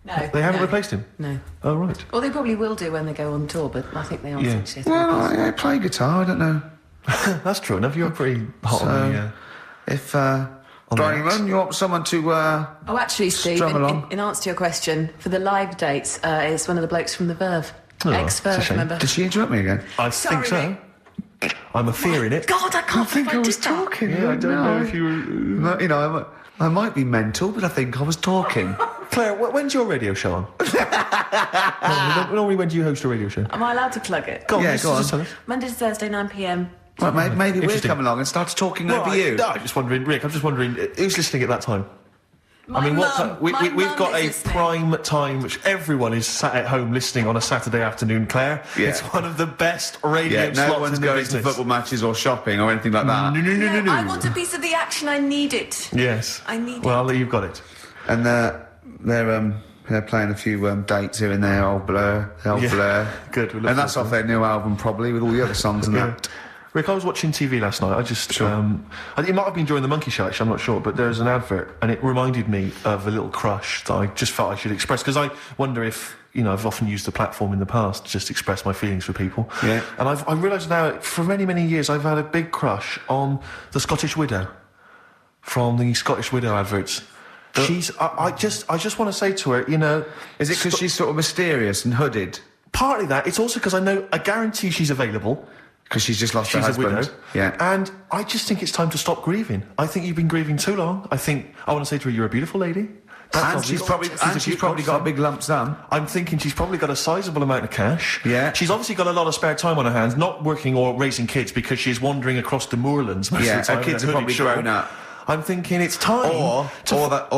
Speaker 2: No.
Speaker 3: They haven't
Speaker 2: no.
Speaker 3: replaced him?
Speaker 2: No.
Speaker 3: Oh, right.
Speaker 2: Well, they probably will do when they go on tour, but I think they are
Speaker 3: Yeah.
Speaker 2: essentially.
Speaker 1: Well, I play guitar, I don't know.
Speaker 3: That's true enough. You're pretty hot on the...
Speaker 1: If,
Speaker 3: the
Speaker 1: Diamond, you want someone to,
Speaker 2: Oh, actually, Steve,
Speaker 1: Strum along.
Speaker 2: in answer to your question, for the live dates, it's one of the blokes from the Verve.
Speaker 3: Oh,
Speaker 2: Ex-Verve,
Speaker 3: it's a shame.
Speaker 2: remember?
Speaker 1: Did she interrupt me again?
Speaker 3: I
Speaker 2: Sorry,
Speaker 3: think so. I'm a fearing it.
Speaker 2: God, I can't believe I did that.
Speaker 1: talking.
Speaker 3: Yeah, I don't know if you were...
Speaker 1: No, you know, I might be mental, but I think I was talking.
Speaker 3: Claire, when's your radio show on? Normally, when do you host a radio show?
Speaker 2: Am I allowed to plug it?
Speaker 3: Go on,
Speaker 1: Yeah,
Speaker 3: just
Speaker 1: go on.
Speaker 3: tell us.
Speaker 2: Monday to Thursday, 9 p.m.
Speaker 1: Well, maybe we'll
Speaker 3: Interesting.
Speaker 1: come along and start talking over
Speaker 3: Well,
Speaker 1: you.
Speaker 3: No, I'm just wondering, Rick, who's listening at that time?
Speaker 2: My
Speaker 3: I mean,
Speaker 2: mum.
Speaker 3: we've
Speaker 2: My
Speaker 3: got
Speaker 2: mum
Speaker 3: a
Speaker 2: is listening.
Speaker 3: prime time, which everyone is sat at home listening on a Saturday afternoon, Claire.
Speaker 1: Yeah.
Speaker 3: It's one of the best radio
Speaker 1: Yeah,
Speaker 3: slots
Speaker 1: no one's
Speaker 3: in the
Speaker 1: going
Speaker 3: business.
Speaker 1: to football matches or shopping or anything like that.
Speaker 3: No.
Speaker 2: I want a piece of the action. I need it.
Speaker 3: Yes.
Speaker 2: I need
Speaker 3: Well, you've got it.
Speaker 1: And they're playing a few dates here and there. Old Blur.
Speaker 3: Good, we look
Speaker 1: And that's
Speaker 3: forward
Speaker 1: off
Speaker 3: to
Speaker 1: their new album, probably, with all the other songs and
Speaker 3: Yeah.
Speaker 1: that.
Speaker 3: Rick, I was watching TV last night. I just, it might have been during the Monkey Show, actually, I'm not sure, but there's an advert, and it reminded me of a little crush that I just felt I should express, because I wonder if, I've often used the platform in the past to just express my feelings for people.
Speaker 1: Yeah.
Speaker 3: And I realised now, for many, many years, I've had a big crush on the Scottish Widow, from the Scottish Widow adverts. I just want to say to her,
Speaker 1: Is it because she's sort of mysterious and hooded?
Speaker 3: partly that, it's also because I guarantee she's available.
Speaker 1: Because she's just lost her
Speaker 3: She's a
Speaker 1: husband.
Speaker 3: widow.
Speaker 1: Yeah.
Speaker 3: And I just think it's time to stop grieving. I think you've been grieving too long. I want to say to her, you're a beautiful lady.
Speaker 1: And she's probably got a big lump sum.
Speaker 3: I'm thinking she's probably got a sizable amount of cash.
Speaker 1: Yeah.
Speaker 3: She's obviously got a lot of spare time on her hands, not working or raising kids because she's wandering across the moorlands most
Speaker 1: Yeah,
Speaker 3: of the time.
Speaker 1: her kids
Speaker 3: in a
Speaker 1: are probably
Speaker 3: hooded shawl.
Speaker 1: grown up.
Speaker 3: I'm thinking it's time.
Speaker 1: Or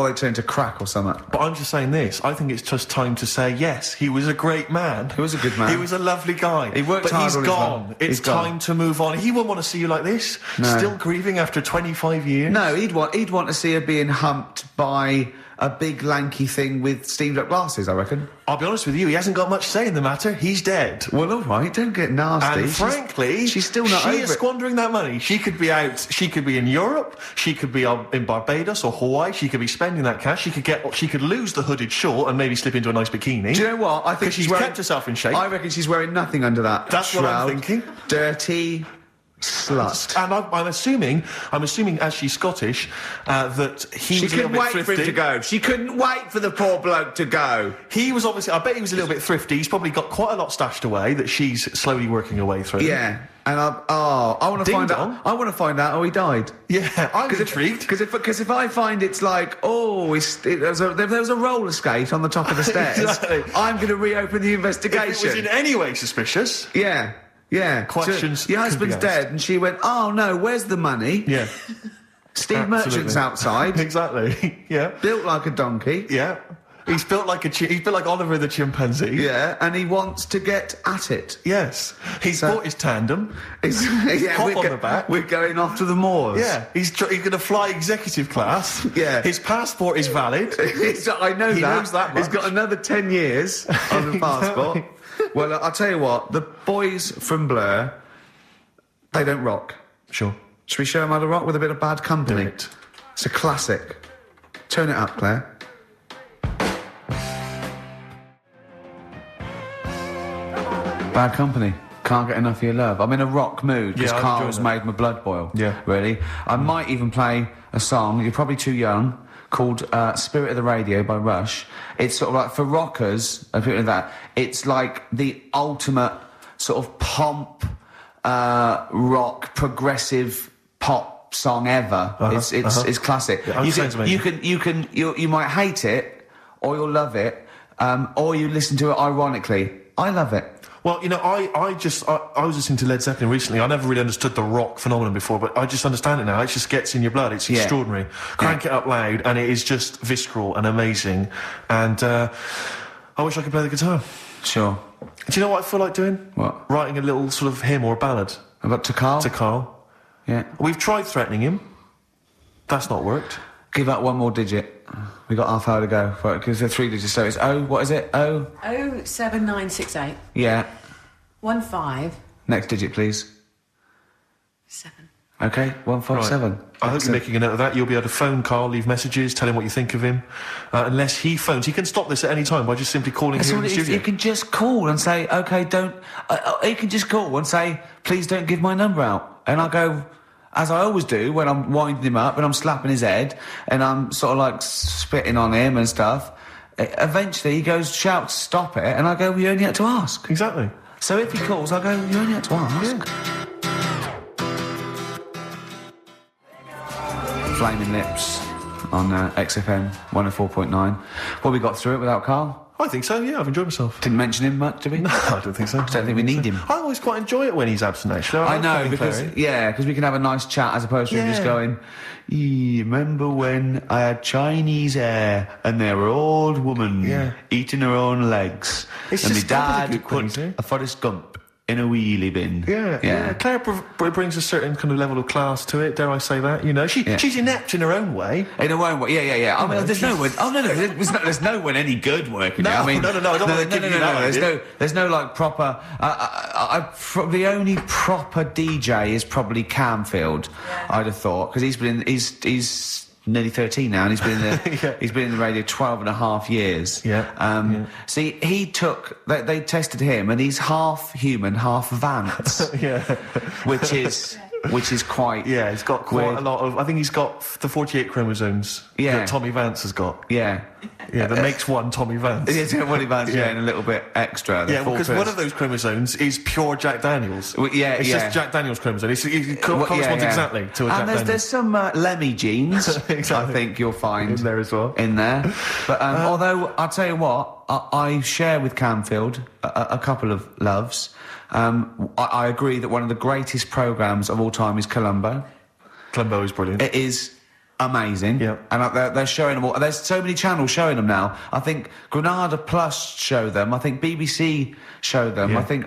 Speaker 1: they turn to crack or something.
Speaker 3: But I'm just saying this. I think it's just time to say, yes, he was a great man.
Speaker 1: He was a good man.
Speaker 3: He was a lovely guy.
Speaker 1: He worked
Speaker 3: but
Speaker 1: hard
Speaker 3: he's
Speaker 1: all his
Speaker 3: gone.
Speaker 1: life.
Speaker 3: It's
Speaker 1: He's gone.
Speaker 3: time to move on. He won't want to see you like this.
Speaker 1: No.
Speaker 3: Still grieving after 25 years.
Speaker 1: No, he'd want to see her being humped by a big lanky thing with steamed up glasses, I reckon.
Speaker 3: I'll be honest with you, he hasn't got much say in the matter. He's dead.
Speaker 1: Well, all right, don't get nasty.
Speaker 3: And frankly,
Speaker 1: she's still not
Speaker 3: she
Speaker 1: over
Speaker 3: is
Speaker 1: it.
Speaker 3: squandering that money. She could be out. She could be in Europe. She could be in Barbados or Hawaii. She could be spending that cash. She could lose the hooded short and maybe slip into a nice bikini.
Speaker 1: Do you know what? I think
Speaker 3: she's kept herself in shape.
Speaker 1: I reckon she's wearing nothing under that.
Speaker 3: That's what I'm
Speaker 1: shroud.
Speaker 3: thinking.
Speaker 1: Dirty slut.
Speaker 3: And I'm assuming, as she's Scottish, that he
Speaker 1: She
Speaker 3: was a little
Speaker 1: couldn't
Speaker 3: bit
Speaker 1: wait
Speaker 3: thrifty.
Speaker 1: for him to go. She couldn't wait for the poor bloke to go.
Speaker 3: He was obviously, I bet he was a little bit thrifty. He's probably got quite a lot stashed away that she's slowly working her way through.
Speaker 1: Yeah. And I want to
Speaker 3: Ding
Speaker 1: find
Speaker 3: dong.
Speaker 1: out. I want to find out how he died.
Speaker 3: Yeah, I'm intrigued.
Speaker 1: Because if I find it's like, there was a roller skate on the top of the stairs,
Speaker 3: Exactly.
Speaker 1: I'm going to reopen the
Speaker 3: If
Speaker 1: investigation.
Speaker 3: it was in any way suspicious,
Speaker 1: Yeah.
Speaker 3: Questions
Speaker 1: So your
Speaker 3: could
Speaker 1: husband's
Speaker 3: be asked.
Speaker 1: dead, and she went, "Oh no, where's the money?"
Speaker 3: yeah,
Speaker 1: Steve Merchant's
Speaker 3: Absolutely.
Speaker 1: outside,
Speaker 3: exactly. Yeah,
Speaker 1: built like a donkey.
Speaker 3: yeah. He's built like he's built like Oliver the chimpanzee.
Speaker 1: Yeah, and he wants to get at it.
Speaker 3: Yes, he's
Speaker 1: So-
Speaker 3: bought his tandem.
Speaker 1: Yeah,
Speaker 3: Hop
Speaker 1: we're
Speaker 3: on the back.
Speaker 1: We're going off to the moors.
Speaker 3: Yeah, he's going to fly executive class.
Speaker 1: Yeah.
Speaker 3: his passport is valid.
Speaker 1: I know
Speaker 3: He
Speaker 1: that.
Speaker 3: knows that
Speaker 1: He's
Speaker 3: much.
Speaker 1: got another 10 years on the passport. Well, I'll tell you what, the boys from Blur, they don't rock.
Speaker 3: Sure.
Speaker 1: Should we show them how to rock with a bit of Bad Company?
Speaker 3: Do it.
Speaker 1: It's a classic. Turn it up, Claire. Bad Company. Can't get enough of your love. I'm in a rock mood because
Speaker 3: Yeah, I'm enjoying
Speaker 1: Carl's
Speaker 3: that.
Speaker 1: made my blood boil.
Speaker 3: Yeah.
Speaker 1: Really. I might even play a song, you're probably too young, called Spirit of the Radio by Rush. It's sort of like, for rockers and people like that, it's like the ultimate sort of pomp, rock, progressive pop song ever. It's classic.
Speaker 3: Yeah, it sounds amazing.
Speaker 1: You might hate it, or you'll love it, or you listen to it ironically. I love it.
Speaker 3: Well, you know, I was listening to Led Zeppelin recently. I never really understood the rock phenomenon before, but I just understand it now. It just gets in your blood. It's
Speaker 1: Yeah.
Speaker 3: extraordinary. Crank it up loud, and it is just visceral and amazing. And I wish I could play the guitar.
Speaker 1: Sure.
Speaker 3: Do you know what I feel like doing?
Speaker 1: What?
Speaker 3: Writing a little sort of hymn or a ballad
Speaker 1: About to Carl?
Speaker 3: to Carl.
Speaker 1: Yeah.
Speaker 3: We've tried threatening him. That's not worked.
Speaker 1: Give out one more digit. We got half hour to go because they're 3 digits. So it's what is it?
Speaker 2: 07968
Speaker 1: Yeah.
Speaker 2: 15
Speaker 1: Next digit, please.
Speaker 2: 7.
Speaker 1: Okay, 157.
Speaker 3: I hope you're making a note of that. You'll be able to phone Carl, leave messages, tell him what you think of him. Unless he phones. He can stop this at any time by just simply calling here in the studio.
Speaker 1: You can just call and say, okay, don't. You can just call and say, please don't give my number out. And I'll go, as I always do when I'm winding him up and I'm slapping his head and I'm sort of like spitting on him and stuff. Eventually he goes, shouts, stop it. And I go, well, you only had to ask.
Speaker 3: Exactly.
Speaker 1: So if he calls, I go, you only had to ask. Flaming Lips on XFM 104.9. Well, we got through it without Carl.
Speaker 3: I think so, yeah. I've enjoyed myself.
Speaker 1: Didn't mention him much, did we?
Speaker 3: No, I don't think so.
Speaker 1: Don't think we need him.
Speaker 3: I always quite enjoy it when he's absent, actually.
Speaker 1: I
Speaker 3: like
Speaker 1: know,
Speaker 3: having
Speaker 1: because
Speaker 3: Clary.
Speaker 1: we can have a nice chat as opposed to him just
Speaker 3: Yeah.
Speaker 1: going, remember when I had Chinese hair and there were old woman
Speaker 3: Yeah.
Speaker 1: eating her own legs
Speaker 3: It's
Speaker 1: and my
Speaker 3: just good
Speaker 1: dad
Speaker 3: with
Speaker 1: put
Speaker 3: things, eh?
Speaker 1: a Forrest Gump in a wheelie bin.
Speaker 3: Yeah. Claire brings a certain kind of level of class to it, dare I say that, you know. She's inept in her own way.
Speaker 1: In a way, yeah. I mean, there's no one. Oh no, there's no one any good working.
Speaker 3: No,
Speaker 1: I mean,
Speaker 3: no, I don't want to give you that idea.
Speaker 1: There's no like proper. The only proper DJ is probably Camfield. I'd have thought because he's nearly 13 now, and he's been in the
Speaker 3: Yeah.
Speaker 1: he's been in the radio 12 and a half years.
Speaker 3: Yeah.
Speaker 1: See, they tested him, and he's half human, half Vance,
Speaker 3: Yeah.
Speaker 1: which is quite.
Speaker 3: Yeah, he's got quite
Speaker 1: weird.
Speaker 3: a lot of... I think he's got the 48 chromosomes
Speaker 1: Yeah.
Speaker 3: that Tommy Vance has got.
Speaker 1: Yeah.
Speaker 3: Yeah, that makes one Tommy Vance.
Speaker 1: It's Willie Vance,
Speaker 3: Yeah.
Speaker 1: and a little bit extra. the
Speaker 3: Yeah,
Speaker 1: full
Speaker 3: because
Speaker 1: person.
Speaker 3: one of those chromosomes is pure Jack Daniels.
Speaker 1: Well, yeah,
Speaker 3: it's
Speaker 1: yeah.
Speaker 3: just Jack Daniels chromosome. It
Speaker 1: Well,
Speaker 3: corresponds exactly to a Jack
Speaker 1: and
Speaker 3: Daniels.
Speaker 1: there's some Lemmy genes,
Speaker 3: Exactly.
Speaker 1: I think you'll find
Speaker 3: In there as well.
Speaker 1: In there, but although I'll tell you what, I share with Camfield a couple of loves. I agree that one of the greatest programmes of all time is Columbo.
Speaker 3: Columbo is brilliant.
Speaker 1: It is amazing.
Speaker 3: Yeah.
Speaker 1: And they're showing them all. There's so many channels showing them now. I think Granada Plus show them. I think BBC show them.
Speaker 3: Yeah.
Speaker 1: I think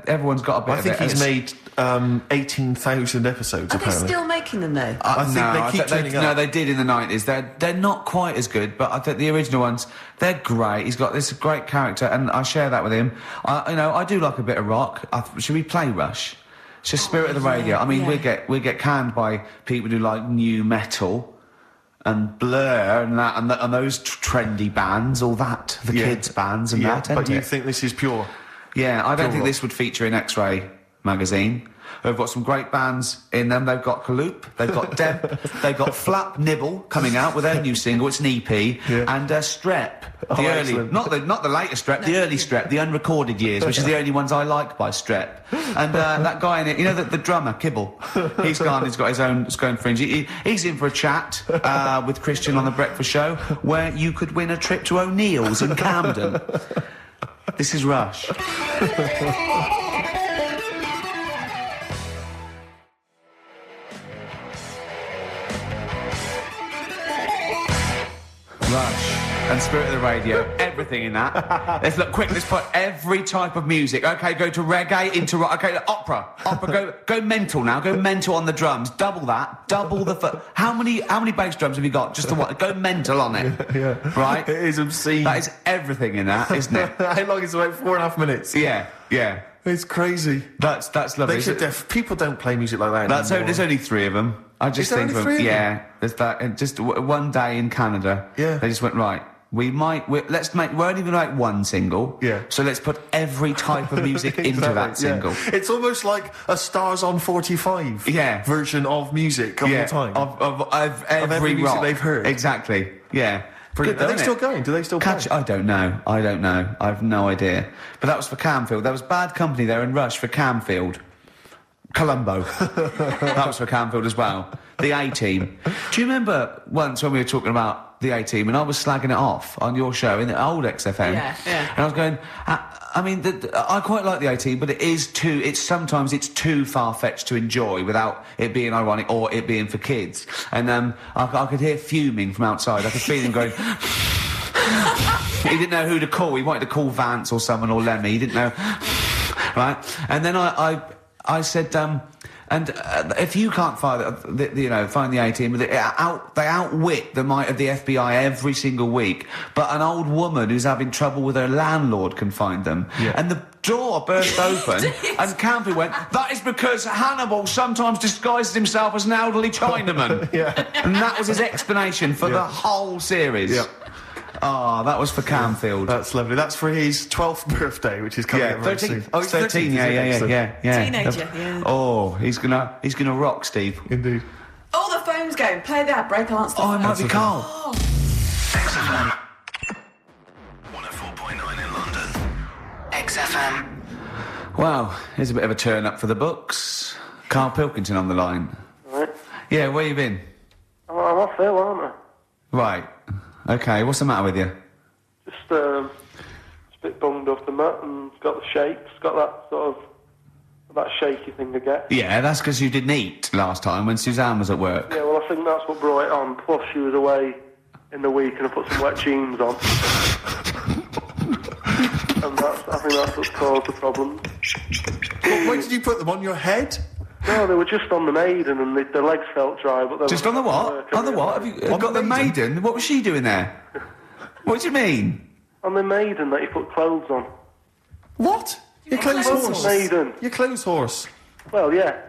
Speaker 1: everyone's got a bit
Speaker 3: I
Speaker 1: of
Speaker 3: think
Speaker 1: it. and
Speaker 3: he's
Speaker 1: it's-
Speaker 3: made 18,000 episodes,
Speaker 2: Are they
Speaker 3: apparently.
Speaker 2: still making them though?
Speaker 3: I think
Speaker 1: no,
Speaker 3: they keep turning up.
Speaker 1: No, they did in the 90s. They're not quite as good, but I think the original ones, they're great. He's got this great character, and I share that with him. I do like a bit of rock. Should we play Rush? It's just Spirit of the Radio. I mean,
Speaker 2: yeah.
Speaker 1: we get canned by people who like new metal and Blur and that and those trendy bands, all that, the
Speaker 3: Yeah.
Speaker 1: kids bands and
Speaker 3: Yeah,
Speaker 1: that.
Speaker 3: but
Speaker 1: isn't
Speaker 3: you
Speaker 1: it?
Speaker 3: think this is pure?
Speaker 1: Yeah, I don't
Speaker 3: Pure
Speaker 1: think
Speaker 3: rock.
Speaker 1: this would feature in X-Ray magazine. who've got some great bands in them. They've got Kaloop, they've got Deb, they've got Flap Nibble coming out with their new single. It's an EP, and Strep, the early,
Speaker 3: excellent.
Speaker 1: not the latest Strep, the early Strep, the unrecorded years, which is the only ones I like by Strep. And that guy in it, you know, the drummer Kibble, he's got his own fringe. He's in for a chat with Christian on the Breakfast Show, where you could win a trip to O'Neill's in Camden. This is Rush. Rush and Spirit of the Radio, everything in that. Let's put every type of music. Okay, go to reggae, into rock. Okay, opera, go mental now. Go mental on the drums. Double that. Double the. How many bass drums have you got? Just the one. Go mental on it.
Speaker 3: Yeah.
Speaker 1: Right.
Speaker 3: It is obscene.
Speaker 1: That is everything in that, isn't it?
Speaker 3: How long is it? About 4.5 minutes.
Speaker 1: Yeah.
Speaker 3: It's crazy.
Speaker 1: That's lovely.
Speaker 3: They should people don't play music like that anymore.
Speaker 1: There's only 3 of them. I just
Speaker 3: Is there
Speaker 1: think
Speaker 3: only 3 of them?
Speaker 1: yeah. There's that. And just one day in Canada.
Speaker 3: Yeah.
Speaker 1: They just went right. We only going to make one single.
Speaker 3: Yeah.
Speaker 1: So let's put every type of music into
Speaker 3: Exactly,
Speaker 1: that single.
Speaker 3: yeah. It's almost like a Stars on 45 version of music of the time.
Speaker 1: Of every
Speaker 3: music
Speaker 1: rock
Speaker 3: they've heard.
Speaker 1: Exactly. Yeah.
Speaker 3: Brilliant.
Speaker 1: Good,
Speaker 3: Are they still going? Do they still play?
Speaker 1: I don't know. I've no idea. But that was for Camfield. There was Bad Company there in Rush for Camfield. Colombo. That was for Camfield as well. The A-Team. Do you remember once when we were talking about the A-Team and I was slagging it off on your show in the old XFM?
Speaker 2: Yeah.
Speaker 1: And I was going, I mean, I quite like the A-Team, but sometimes it's too far-fetched to enjoy without it being ironic or it being for kids. And I could hear fuming from outside. I could feel him going... He didn't know who to call. He wanted to call Vance or someone or Lemmy. He didn't know... Right? And then I said, and if you can't find the A-Team, they outwit the might of the FBI every single week. But an old woman who's having trouble with her landlord can find them.
Speaker 3: Yeah.
Speaker 1: And the door burst open, and Campy went, "That is because Hannibal sometimes disguises himself as an elderly Chinaman."
Speaker 3: Yeah.
Speaker 1: And that was his explanation for the whole series.
Speaker 3: Yeah.
Speaker 1: Oh, that was for Camfield.
Speaker 3: That's lovely. That's for his 12th birthday, which is coming up very
Speaker 1: 13.
Speaker 3: soon.
Speaker 1: Oh, he's 13. Yeah.
Speaker 2: Teenager, yeah.
Speaker 1: Oh, he's gonna rock, Steve.
Speaker 3: Indeed.
Speaker 2: Oh, the phone's going. Play that break. I'll answer the
Speaker 1: Oh, it
Speaker 2: phone.
Speaker 1: might be Carl.
Speaker 2: Oh.
Speaker 7: XFM 104.9 in London. XFM.
Speaker 1: Well, here's a bit of a turn up for the books. Karl Pilkington on the line.
Speaker 4: Right.
Speaker 1: Yeah, where you been?
Speaker 4: I'm off ill, aren't I?
Speaker 1: Right. Okay, what's the matter with you?
Speaker 4: Just a bit bunged up and that, and got the shakes, got that sort of, that shaky thing I get.
Speaker 1: Yeah, that's because you didn't eat last time when Suzanne was at work.
Speaker 4: Yeah, well, I think that's what brought it on. Plus, she was away in the week and I put some wet jeans on. And I think that's what's caused the problem.
Speaker 3: Where did you put them? On your head?
Speaker 4: No, they were just on the maiden and the legs felt dry. But
Speaker 1: Just on the what? On the what? Have you got the maiden? What was she doing there? What do you mean?
Speaker 4: On the maiden that you put clothes on.
Speaker 3: What? Your clothes horse?
Speaker 4: Maiden.
Speaker 3: Your clothes horse?
Speaker 4: Well, yeah.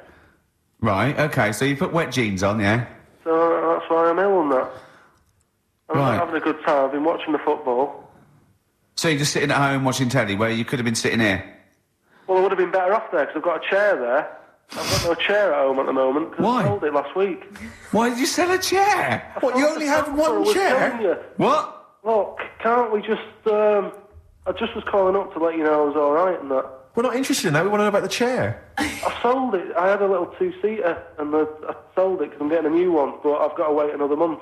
Speaker 1: Right, okay, so you put wet jeans on, yeah?
Speaker 4: So that's why I'm ill and that. I'm
Speaker 1: Right.
Speaker 4: not having a good time. I've been watching the football.
Speaker 1: So you're just sitting at home watching telly where you could have been sitting here?
Speaker 4: Well, I would have been better off there because I've got a chair there. I've got no chair at home at the moment because
Speaker 1: Why?
Speaker 4: I sold it last week.
Speaker 1: Why did you sell a chair?
Speaker 3: What, you only had
Speaker 4: I
Speaker 3: one
Speaker 4: was telling
Speaker 3: chair?
Speaker 4: you.
Speaker 1: What?
Speaker 4: Look, can't we just... I just was calling up to let you know I was all right and that.
Speaker 3: We're not interested in that. We want to know about the chair.
Speaker 4: I sold it. I had a little two-seater and I sold it because I'm getting a new one, but I've got to wait another month.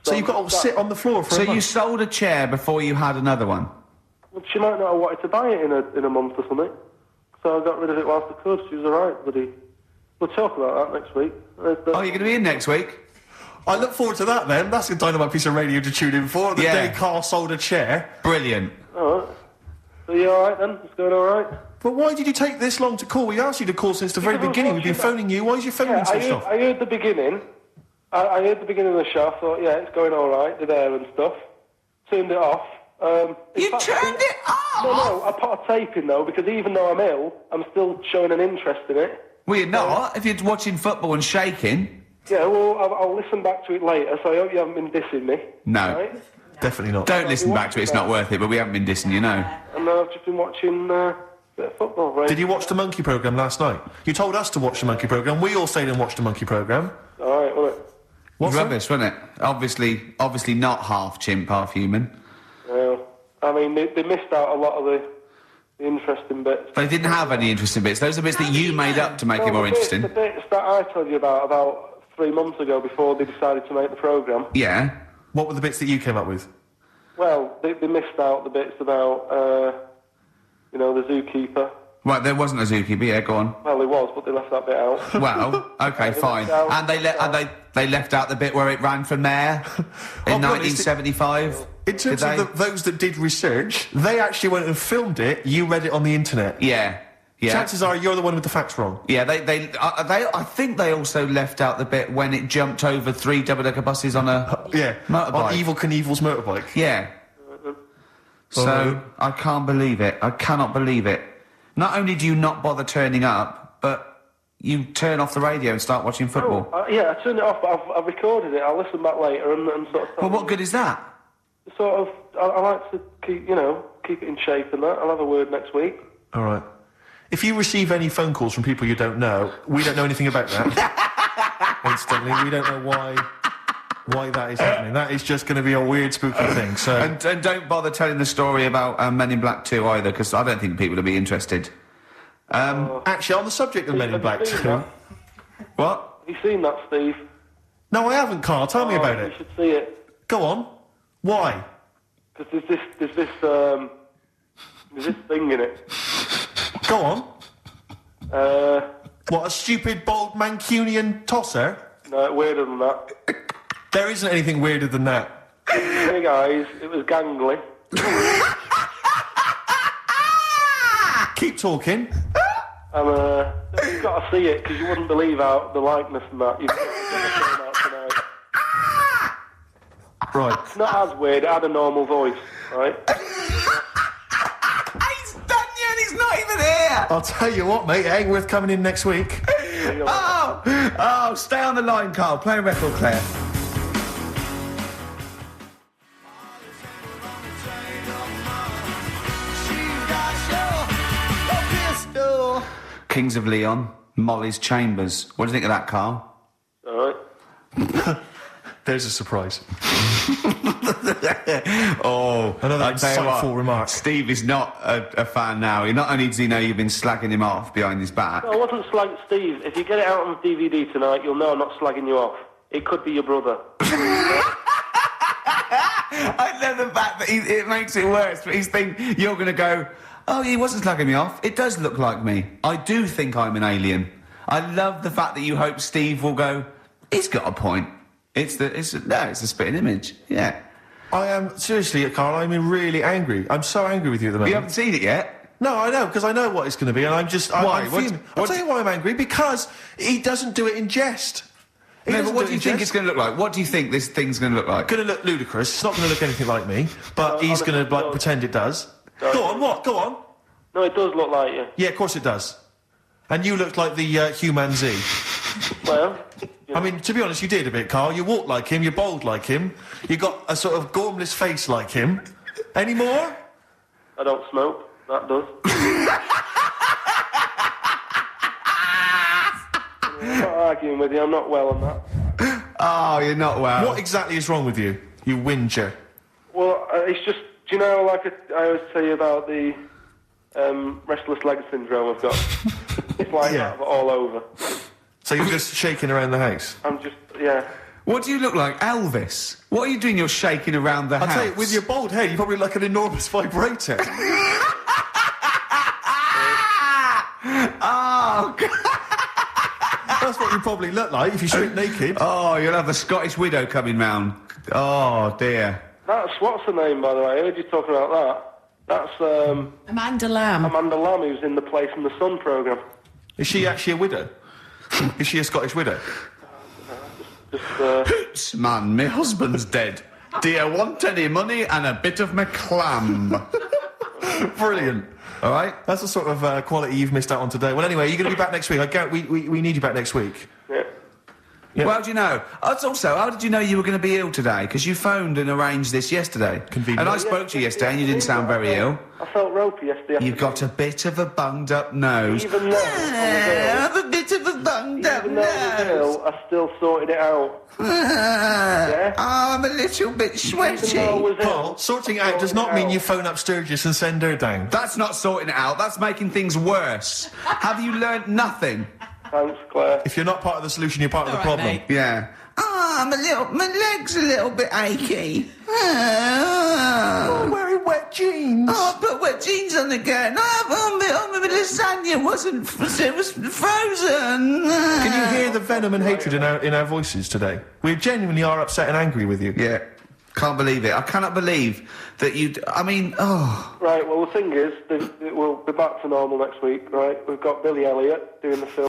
Speaker 3: So you've got to sit on the floor for
Speaker 1: So
Speaker 3: a month?
Speaker 1: you sold a chair before you had another one?
Speaker 4: Well, she might not have wanted to buy it in a month or something. So I got rid of it whilst I could. She was all right, buddy. We'll talk about that next week.
Speaker 1: Oh, you're going to be in next week?
Speaker 3: I look forward to that then. That's a dynamite piece of radio to tune in for. The
Speaker 1: Yeah.
Speaker 3: day Carl sold a chair.
Speaker 1: Brilliant.
Speaker 4: All right. So you all right then? It's going all right?
Speaker 3: But why did you take this long to call? We asked you to call since the very
Speaker 4: Because I was
Speaker 3: beginning. We've been
Speaker 4: watching
Speaker 3: phoning you. Why is your phone
Speaker 4: Yeah,
Speaker 3: switched off?
Speaker 4: I heard the beginning. I heard the beginning of the show. I thought, yeah, it's going all right. They're there and stuff. Turned it off.
Speaker 1: You turned it off?
Speaker 4: No, I put a tape in though because even though I'm ill, I'm still showing an interest in it.
Speaker 1: Well, you're not. If you're watching football and shaking.
Speaker 4: Yeah, well, I'll listen back to it later, so I hope you haven't been dissing me.
Speaker 1: No.
Speaker 4: Right?
Speaker 3: Definitely not.
Speaker 1: Don't listen back to it, it's not worth it, but we haven't been dissing you, no.
Speaker 4: And I've just been watching Bit of football, right?
Speaker 3: Did you watch the Monkey programme last night? You told us to watch the Monkey programme. We all stayed and watched the Monkey programme.
Speaker 4: All right, wasn't it?
Speaker 3: What's that?
Speaker 1: Rubbish, wasn't it? Obviously not half chimp, half human.
Speaker 4: Well, I mean, they missed out a lot of the interesting bits.
Speaker 1: They didn't have any interesting bits. Those are bits that you made up to make it more interesting.
Speaker 4: The bits that I told you about 3 months ago before they decided to make the programme.
Speaker 1: Yeah.
Speaker 3: What were the bits that you came up with?
Speaker 4: Well, they missed out the bits about, the zookeeper.
Speaker 1: Right, there wasn't a zookeeper. Yeah, go on.
Speaker 4: Well, there was, but they left that bit out.
Speaker 1: Well, okay, fine. And they left out the bit where it ran for mayor in 1975.
Speaker 3: In terms of those that did research, they actually went and filmed it. You read it on the internet.
Speaker 1: Yeah. Yeah.
Speaker 3: Chances are you're the one with the facts wrong.
Speaker 1: Yeah, I think they also left out the bit when it jumped over 3 double-decker buses on a motorbike.
Speaker 3: On Evel Knievel's motorbike.
Speaker 1: Yeah. So, I can't believe it. I cannot believe it. Not only do you not bother turning up, but you turn off the radio and start watching football.
Speaker 4: I turned it off, but I've recorded it. I'll listen back later and sort of...
Speaker 1: Well, what good is that?
Speaker 4: Sort of, I like to keep it in shape and that. I'll have a word next week.
Speaker 3: All right. If you receive any phone calls from people you don't know, we don't know anything about that. Instantly, we don't know why that is happening. That is just going to be a weird, spooky thing. So
Speaker 1: and don't bother telling the story about Men in Black 2 either, because I don't think people will be interested.
Speaker 3: Actually, on the subject of Men in Black 2... What?
Speaker 4: Have you seen that, Steve?
Speaker 3: No, I haven't, Carl. Tell me about it.
Speaker 4: You should see it.
Speaker 3: Go on. Why?
Speaker 4: Because there's this thing in it.
Speaker 3: Go on. What, a stupid, bald Mancunian tosser?
Speaker 4: No, weirder than that.
Speaker 3: There isn't anything weirder than that.
Speaker 4: Hey guys, it was gangly.
Speaker 3: Keep talking.
Speaker 4: And you've got to see it, because you wouldn't believe how the likeness and that. You've got to turn out tonight.
Speaker 3: Right.
Speaker 4: It's not as weird, it had a normal voice, right?
Speaker 1: He's done you and he's not even here!
Speaker 3: I'll tell you what, mate, it ain't worth coming in next week.
Speaker 1: Oh, stay on the line, Carl. Play a record, Claire. Kings of Leon, Molly's Chambers. What do you think of that, Carl?
Speaker 4: All right.
Speaker 3: There's a surprise.
Speaker 1: Another
Speaker 3: insightful remark.
Speaker 1: Steve is not a fan now. Not only does he know you've been slagging him off behind his back.
Speaker 4: No, I wasn't slagging Steve. If you get it out on DVD tonight, you'll know I'm not slagging you off. It could be your brother.
Speaker 1: I love the fact that it makes it worse. But he's thinking you're going to go, oh, he wasn't slagging me off. It does look like me. I do think I'm an alien. I love the fact that you hope Steve will go, he's got a point. It's a spitting image. Yeah.
Speaker 3: I am, seriously, Carl, I'm really angry. I'm so angry with you at the moment.
Speaker 1: You haven't seen it yet?
Speaker 3: No, I know, because I know what it's going to be, and I'm just...
Speaker 1: Why?
Speaker 3: I'm fuming. I'll tell you why I'm angry, because he doesn't do it in jest.
Speaker 1: No, but what do you think it's going to look like? What do you think this thing's going to look like?
Speaker 3: Going to look ludicrous. It's not going to look anything like me, but he's going to pretend it does. Go on, what? Go on.
Speaker 4: No, it does look like you.
Speaker 3: Yeah, of course it does. And you look like the Human Z.
Speaker 4: Well...
Speaker 3: I mean, to be honest, you did a bit, Carl. You walk like him, you're bold like him, you got a sort of gormless face like him. Any more?
Speaker 4: I don't smoke. That does. I'm not arguing with you. I'm not well on that.
Speaker 1: Oh, you're not well.
Speaker 3: What exactly is wrong with you, you whinger?
Speaker 4: Well, it's just... Do you know, like I always tell you about the restless leg syndrome I've got? It's like that, but all over.
Speaker 3: So you're just shaking around the house?
Speaker 4: I'm just, yeah.
Speaker 1: What do you look like, Elvis? What are you doing? You're shaking around the house.
Speaker 3: I'll tell you, with your bald head, you probably look like an enormous vibrator.
Speaker 1: Oh, God.
Speaker 3: That's what you probably look like if you strip naked.
Speaker 1: Oh, you'll have the Scottish widow coming round. Oh, dear.
Speaker 4: That's, what's her name, by the way? I heard you talking about that. That's,
Speaker 2: Amanda Lamb.
Speaker 4: Amanda Lamb, who's in the Place in the Sun programme.
Speaker 3: Is she actually a widow? Is she a Scottish widow?
Speaker 1: Hoots, man, my husband's dead. Do you want any money and a bit of my clam?
Speaker 3: Brilliant.
Speaker 1: All right?
Speaker 3: That's the sort of quality you've missed out on today. Well, anyway, you're going to be back next week. We need you back next week.
Speaker 4: Yeah.
Speaker 3: Yeah.
Speaker 1: Well, how do you know? Also, how did you know you were going to be ill today? Because you phoned and arranged this yesterday.
Speaker 3: Convenient.
Speaker 1: And I spoke to you yesterday and you didn't sound very ill.
Speaker 4: I felt ropey yesterday.
Speaker 1: You've got a bit of a bunged up nose.
Speaker 4: Even though
Speaker 1: I have a bit of a bunged up
Speaker 4: I was
Speaker 1: nose.
Speaker 4: ill, I still sorted it out. Yeah?
Speaker 1: Oh, I'm a little bit sweaty.
Speaker 4: Even though I was ill,
Speaker 3: Paul, sorting it out does not mean you phone up Sturgis and send her down.
Speaker 1: That's not sorting it out. That's making things worse. Have you learnt nothing?
Speaker 4: Thanks, Claire.
Speaker 3: If you're not part of the solution, you're part of the
Speaker 2: All right,
Speaker 3: problem.
Speaker 2: mate.
Speaker 1: Yeah. Oh, my leg's a little bit achy.
Speaker 3: I'm wearing wet jeans.
Speaker 1: Oh, I put wet jeans on again. Oh, my lasagna it was frozen.
Speaker 3: Can you hear the venom and hatred in our voices today? We genuinely are upset and angry with you.
Speaker 1: Yeah. Can't believe it. I cannot believe that
Speaker 4: Right, well, the thing is, we'll be back to normal next week, right? We've got Billy Elliot doing the film.